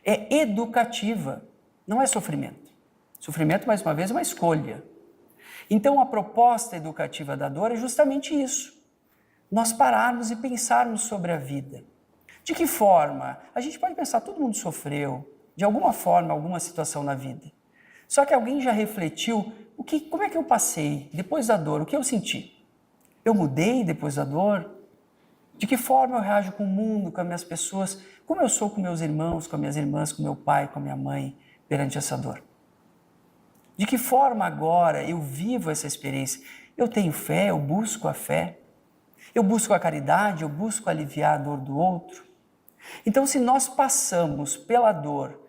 C: É educativa, não é sofrimento. Sofrimento, mais uma vez, é uma escolha. Então, a proposta educativa da dor é justamente isso. Nós pararmos e pensarmos sobre a vida. De que forma? A gente pode pensar, todo mundo sofreu, de alguma forma, alguma situação na vida. Só que alguém já refletiu, como é que eu passei depois da dor, o que eu senti? Eu mudei depois da dor? De que forma eu reajo com o mundo, com as minhas pessoas? Como eu sou com meus irmãos, com as minhas irmãs, com meu pai, com a minha mãe, perante essa dor? De que forma agora eu vivo essa experiência? Eu tenho fé, eu busco a fé, eu busco a caridade, eu busco aliviar a dor do outro. Então, se nós passamos pela dor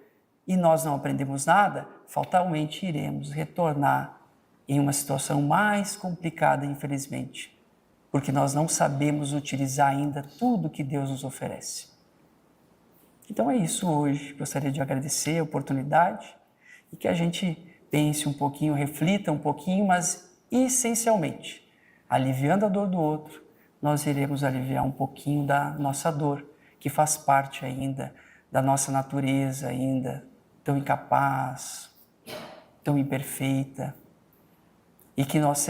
C: e nós não aprendemos nada, fatalmente iremos retornar em uma situação mais complicada, infelizmente, porque nós não sabemos utilizar ainda tudo que Deus nos oferece. Então é isso hoje. Gostaria de agradecer a oportunidade e que a gente pense um pouquinho, reflita um pouquinho, mas essencialmente, aliviando a dor do outro, nós iremos aliviar um pouquinho da nossa dor, que faz parte ainda da nossa natureza, ainda tão incapaz, tão imperfeita, e que nós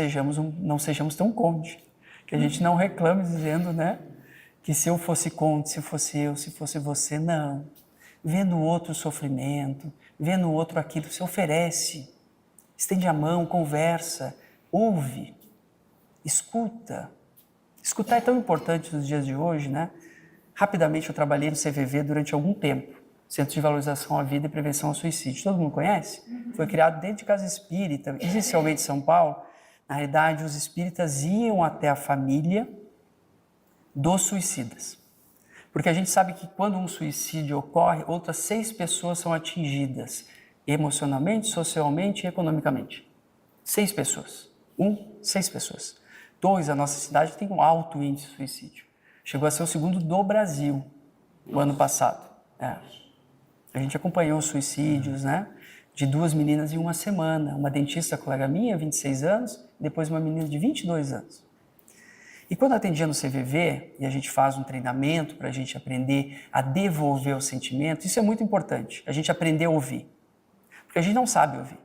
C: não sejamos tão conde, que a gente não reclame dizendo, né, que se eu fosse conde, se fosse eu, se fosse você, não. Vendo o outro sofrimento, vendo o outro aquilo, se oferece, estende a mão, conversa, ouve, escuta. Escutar é tão importante nos dias de hoje, né? Rapidamente eu trabalhei no CVV durante algum tempo, Centro de Valorização à Vida e Prevenção ao Suicídio. Todo mundo conhece? Foi criado dentro de casa espírita, inicialmente em São Paulo. Na realidade, os espíritas iam até a família dos suicidas. Porque a gente sabe que quando um suicídio ocorre, outras 6 pessoas são atingidas, emocionalmente, socialmente e economicamente. 6 pessoas. 6 pessoas. 2, a nossa cidade tem um alto índice de suicídio. Chegou a ser o segundo do Brasil, o ano passado. A gente acompanhou os suicídios, né? De 2 meninas em uma semana. Uma dentista colega minha, 26 anos, depois uma menina de 22 anos. E quando atendia no CVV, e a gente faz um treinamento para a gente aprender a devolver o sentimento, isso é muito importante, a gente aprender a ouvir. Porque a gente não sabe ouvir.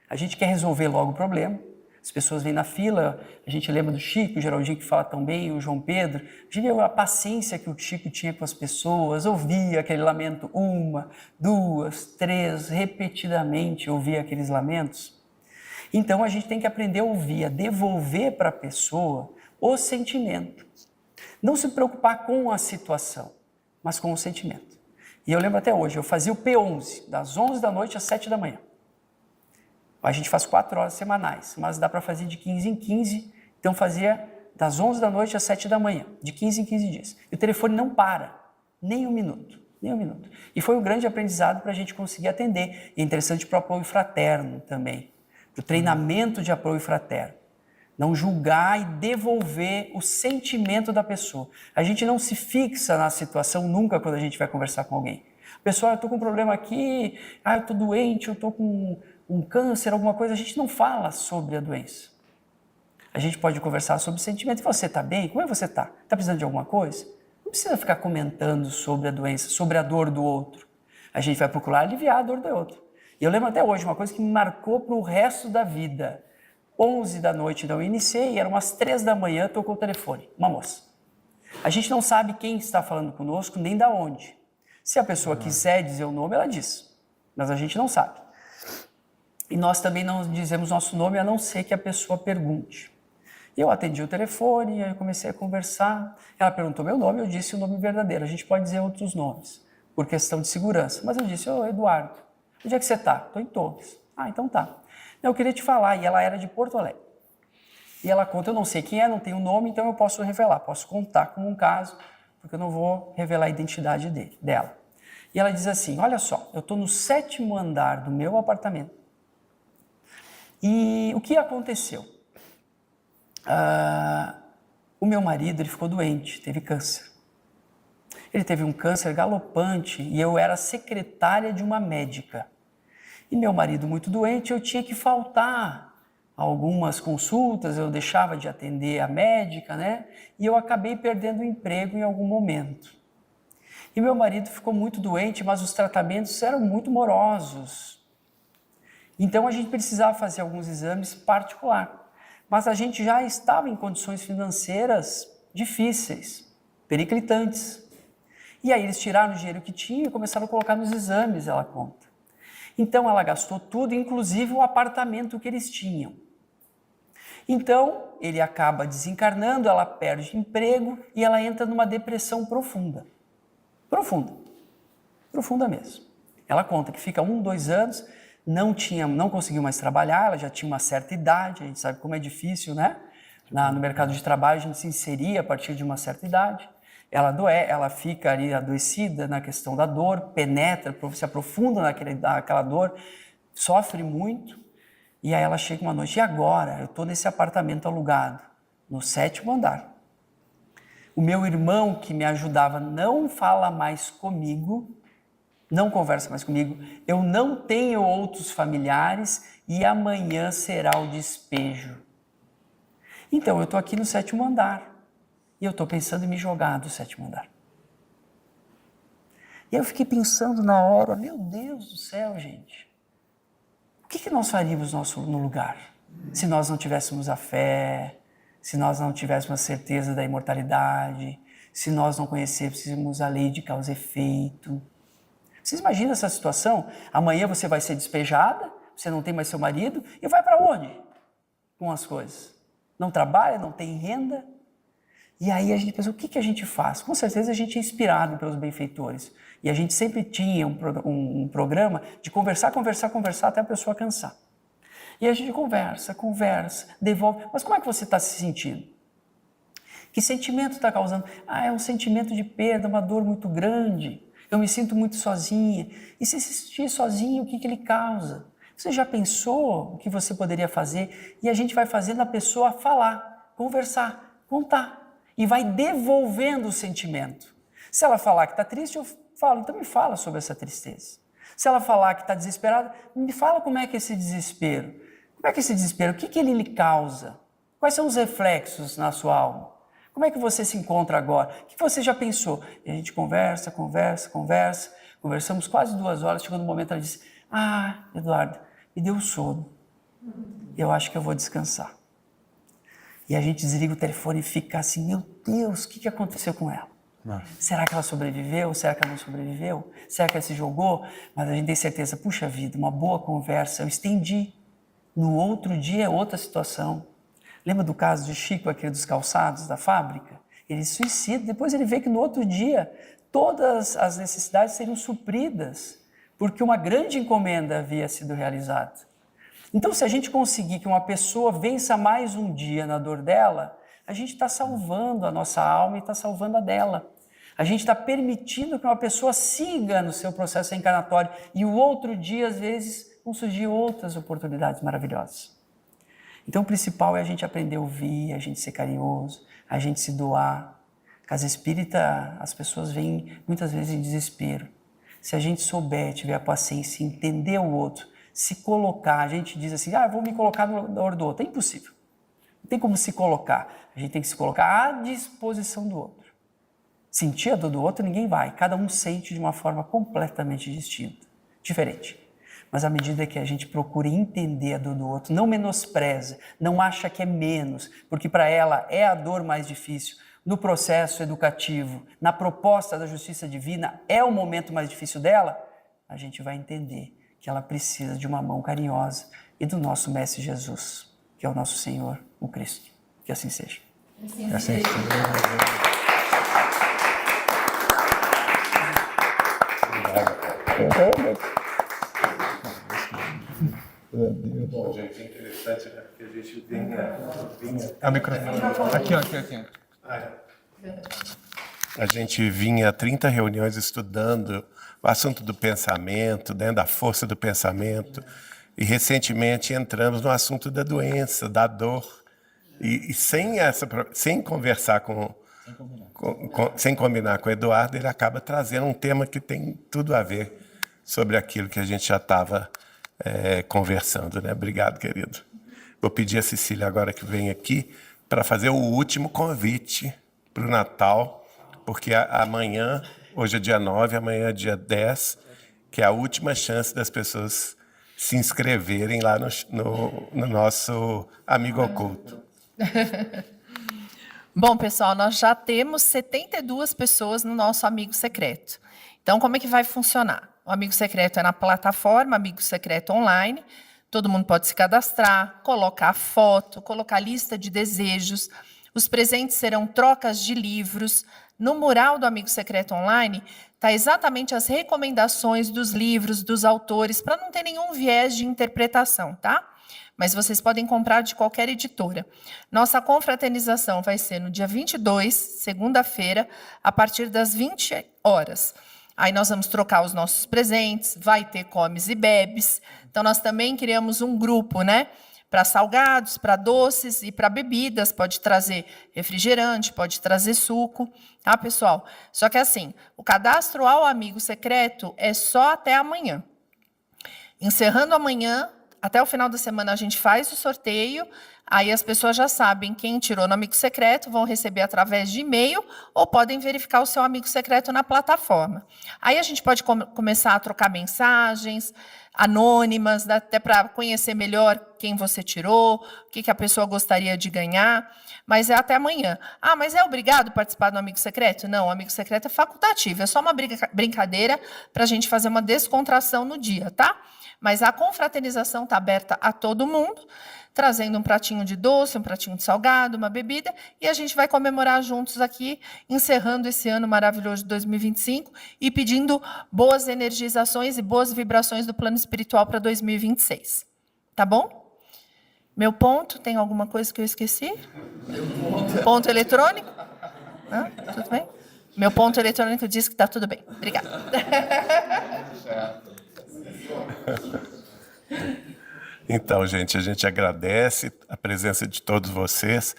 C: A gente quer resolver logo o problema. As pessoas vêm na fila, a gente lembra do Chico, o Geraldinho que fala tão bem, o João Pedro. A gente vê a paciência que o Chico tinha com as pessoas, ouvia aquele lamento 1, 2, 3, repetidamente ouvia aqueles lamentos. Então a gente tem que aprender a ouvir, a devolver para a pessoa o sentimento. Não se preocupar com a situação, mas com o sentimento. E eu lembro até hoje, eu fazia o P11, das 11 da noite às 7 da manhã. A gente faz 4 horas semanais, mas dá para fazer de 15 em 15, então fazia das 11 da noite às 7 da manhã, de 15 em 15 dias. E o telefone não para, nem um minuto. E foi um grande aprendizado para a gente conseguir atender. E é interessante para o apoio fraterno também, para o treinamento de apoio fraterno. Não julgar e devolver o sentimento da pessoa. A gente não se fixa na situação nunca quando a gente vai conversar com alguém. Pessoal, eu estou com um problema aqui, eu estou doente, eu estou com um câncer, alguma coisa. A gente não fala sobre a doença. A gente pode conversar sobre o sentimento. E você está bem? Como é que você está? Está precisando de alguma coisa? Não precisa ficar comentando sobre a doença, sobre a dor do outro. A gente vai procurar aliviar a dor do outro. E eu lembro até hoje uma coisa que me marcou para o resto da vida. 11 da noite, então eu iniciei, eram umas 3 da manhã, tocou o telefone, uma moça. A gente não sabe quem está falando conosco, nem da onde. Se a pessoa quiser dizer o nome, ela diz, mas a gente não sabe. E nós também não dizemos nosso nome, a não ser que a pessoa pergunte. Eu atendi o telefone, aí eu comecei a conversar, ela perguntou meu nome, eu disse o nome verdadeiro, a gente pode dizer outros nomes, por questão de segurança, mas eu disse, Eduardo, onde é que você está? Estou em Torres. Então tá. Eu queria te falar, e ela era de Porto Alegre. E ela conta, eu não sei quem é, não tenho nome, então eu posso revelar, posso contar como um caso, porque eu não vou revelar a identidade dela. E ela diz assim, olha só, eu estou no 7º andar do meu apartamento. E o que aconteceu? O meu marido, ele ficou doente, teve câncer. Ele teve um câncer galopante e eu era secretária de uma médica. E meu marido muito doente, eu tinha que faltar a algumas consultas, eu deixava de atender a médica, né? E eu acabei perdendo o emprego em algum momento. E meu marido ficou muito doente, mas os tratamentos eram muito morosos. Então a gente precisava fazer alguns exames particular. Mas a gente já estava em condições financeiras difíceis, periclitantes. E aí eles tiraram o dinheiro que tinham e começaram a colocar nos exames, ela conta. Então ela gastou tudo, inclusive o apartamento que eles tinham. Então ele acaba desencarnando, ela perde emprego e ela entra numa depressão profunda. Profunda mesmo. Ela conta que fica 1, 2 anos, não conseguiu mais trabalhar, ela já tinha uma certa idade, a gente sabe como é difícil, né? No mercado de trabalho a gente se inseria a partir de uma certa idade. Ela fica ali adoecida na questão da dor, penetra, se aprofunda naquela dor, sofre muito, e aí ela chega uma noite, e agora? Eu estou nesse apartamento alugado, no 7º andar. O meu irmão que me ajudava não fala mais comigo, não conversa mais comigo, eu não tenho outros familiares e amanhã será o despejo. Então eu estou aqui no 7º andar. E eu estou pensando em me jogar do 7º andar. E eu fiquei pensando na hora, meu Deus do céu, gente. O que nós faríamos no lugar? Se nós não tivéssemos a fé, se nós não tivéssemos a certeza da imortalidade, se nós não conhecêssemos a lei de causa e efeito. Vocês imaginam essa situação? Amanhã você vai ser despejada, você não tem mais seu marido, e vai para onde? Com as coisas. Não trabalha, não tem renda. E aí a gente pensa, o que a gente faz? Com certeza a gente é inspirado pelos benfeitores. E a gente sempre tinha um programa de conversar até a pessoa cansar. E a gente conversa, devolve. Mas como é que você está se sentindo? Que sentimento está causando? É um sentimento de perda, uma dor muito grande. Eu me sinto muito sozinha. E se sentir sozinho, o que ele causa? Você já pensou o que você poderia fazer? E a gente vai fazendo a pessoa falar, conversar, contar. E vai devolvendo o sentimento. Se ela falar que está triste, eu falo, então me fala sobre essa tristeza. Se ela falar que está desesperada, me fala como é que é esse desespero. Como é que é esse desespero? O que ele lhe causa? Quais são os reflexos na sua alma? Como é que você se encontra agora? O que você já pensou? E a gente conversamos quase 2 horas, chegou no momento ela disse, Eduardo, me deu sono. Eu acho que eu vou descansar. E a gente desliga o telefone e fica assim, meu Deus, o que aconteceu com ela? Nossa. Será que ela sobreviveu? Será que ela não sobreviveu? Será que ela se jogou? Mas a gente tem certeza, puxa vida, uma boa conversa, eu estendi No outro dia é outra situação. Lembra do caso de Chico, aquele dos calçados da fábrica? Ele se suicida, depois ele vê que no outro dia todas as necessidades seriam supridas, porque uma grande encomenda havia sido realizada. Então, se a gente conseguir que uma pessoa vença mais um dia na dor dela, a gente está salvando a nossa alma e está salvando a dela. A gente está permitindo que uma pessoa siga no seu processo reencarnatório e o outro dia, às vezes, vão surgir outras oportunidades maravilhosas. Então, o principal é a gente aprender a ouvir, a gente ser carinhoso, a gente se doar. Casa espírita, as pessoas vêm muitas vezes em desespero. Se a gente souber, tiver a paciência, entender o outro, se colocar, a gente diz assim, vou me colocar no lugar do outro. É impossível. Não tem como se colocar. A gente tem que se colocar à disposição do outro. Sentir a dor do outro, ninguém vai. Cada um sente de uma forma completamente distinta, diferente. Mas à medida que a gente procura entender a dor do outro, não menospreza, não acha que é menos, porque para ela é a dor mais difícil. No processo educativo, na proposta da justiça divina, é o momento mais difícil dela, a gente vai entender que ela precisa de uma mão carinhosa e do nosso Mestre Jesus, que é o nosso Senhor, o Cristo. Que assim seja.
D: Assim seja.
A: Bom, gente, é interessante, né? Porque a gente vinha...
D: É o microfone. Aqui, aqui.
A: A gente vinha a 30 reuniões estudando o assunto do pensamento, né, da força do pensamento, e recentemente entramos no assunto da doença, da dor, e sem conversar sem combinar com o Eduardo, ele acaba trazendo um tema que tem tudo a ver sobre aquilo que a gente já estava conversando, né? Obrigado, querido. Vou pedir a Cecília agora que vem aqui para fazer o último convite para o Natal, porque amanhã, hoje é dia 9, amanhã é dia 10, que é a última chance das pessoas se inscreverem lá no nosso Amigo Oculto.
E: Bom, pessoal, nós já temos 72 pessoas no nosso Amigo Secreto. Então, como é que vai funcionar? O Amigo Secreto é na plataforma Amigo Secreto Online. Todo mundo pode se cadastrar, colocar foto, colocar lista de desejos. Os presentes serão trocas de livros. No mural do Amigo Secreto Online está exatamente as recomendações dos livros, dos autores, para não ter nenhum viés de interpretação, tá? Mas vocês podem comprar de qualquer editora. Nossa confraternização vai ser no dia 22, segunda-feira, a partir das 20 horas. Aí nós vamos trocar os nossos presentes, vai ter comes e bebes. Então, nós também criamos um grupo, né? Para salgados, para doces e para bebidas. Pode trazer refrigerante, pode trazer suco, tá, pessoal? Só que assim, o cadastro ao Amigo Secreto é só até amanhã. Encerrando amanhã, até o final da semana a gente faz o sorteio, aí as pessoas já sabem quem tirou no Amigo Secreto, vão receber através de e-mail ou podem verificar o seu Amigo Secreto na plataforma. Aí a gente pode começar a trocar mensagens anônimas, até para conhecer melhor quem você tirou, o que a pessoa gostaria de ganhar, mas é até amanhã. Mas é obrigado participar do Amigo Secreto? Não, o Amigo Secreto é facultativo, é só uma brincadeira para a gente fazer uma descontração no dia, tá? Mas a confraternização está aberta a todo mundo, trazendo um pratinho de doce, um pratinho de salgado, uma bebida, e a gente vai comemorar juntos aqui, encerrando esse ano maravilhoso de 2025 e pedindo boas energizações e boas vibrações do plano espiritual para 2026. Tá bom? Meu ponto, tem alguma coisa que eu esqueci? Ponto eletrônico? Tudo bem? Meu ponto eletrônico diz que está tudo bem. Obrigada.
A: Então, gente, a gente agradece a presença de todos vocês.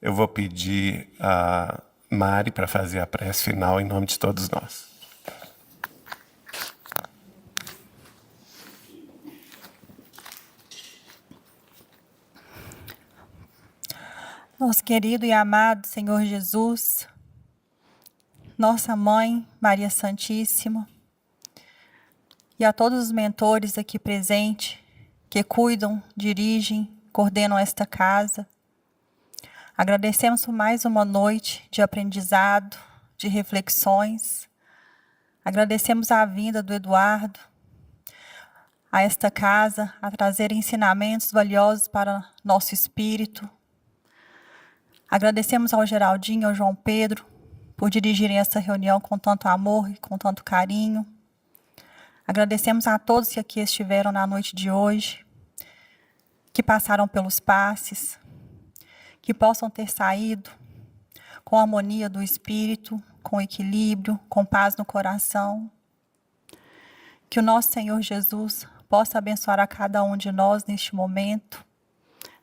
A: Eu vou pedir a Mari para fazer a prece final em nome de todos nós.
F: Nosso querido e amado Senhor Jesus, nossa Mãe, Maria Santíssima, e a todos os mentores aqui presentes, que cuidam, dirigem, coordenam esta casa. Agradecemos por mais uma noite de aprendizado, de reflexões. Agradecemos a vinda do Eduardo. a esta casa, a trazer ensinamentos valiosos para nosso espírito. Agradecemos ao Geraldinho e ao João Pedro por dirigirem essa reunião com tanto amor e com tanto carinho. Agradecemos a todos que aqui estiveram na noite de hoje, que passaram pelos passes, que possam ter saído com harmonia do espírito, com equilíbrio, com paz no coração. Que o nosso Senhor Jesus possa abençoar a cada um de nós neste momento,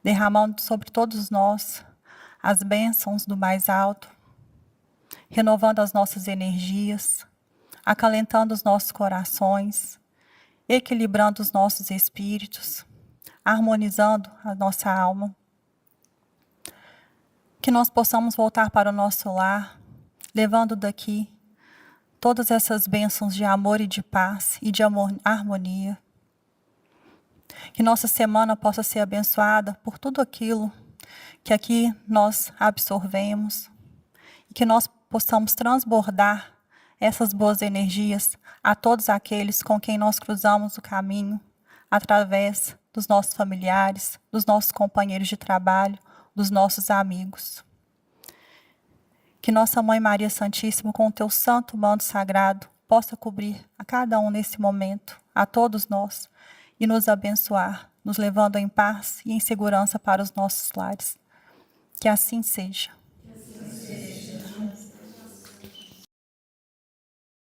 F: derramando sobre todos nós as bênçãos do mais alto, renovando as nossas energias, acalentando os nossos corações, equilibrando os nossos espíritos, harmonizando a nossa alma. Que nós possamos voltar para o nosso lar, levando daqui todas essas bênçãos de amor e de paz e de harmonia. Que nossa semana possa ser abençoada por tudo aquilo que aqui nós absorvemos e que nós possamos transbordar essas boas energias a todos aqueles com quem nós cruzamos o caminho, através dos nossos familiares, dos nossos companheiros de trabalho, dos nossos amigos. Que nossa Mãe Maria Santíssima, com o teu santo manto sagrado, possa cobrir a cada um nesse momento, a todos nós, e nos abençoar, nos levando em paz e em segurança para os nossos lares. Que assim seja.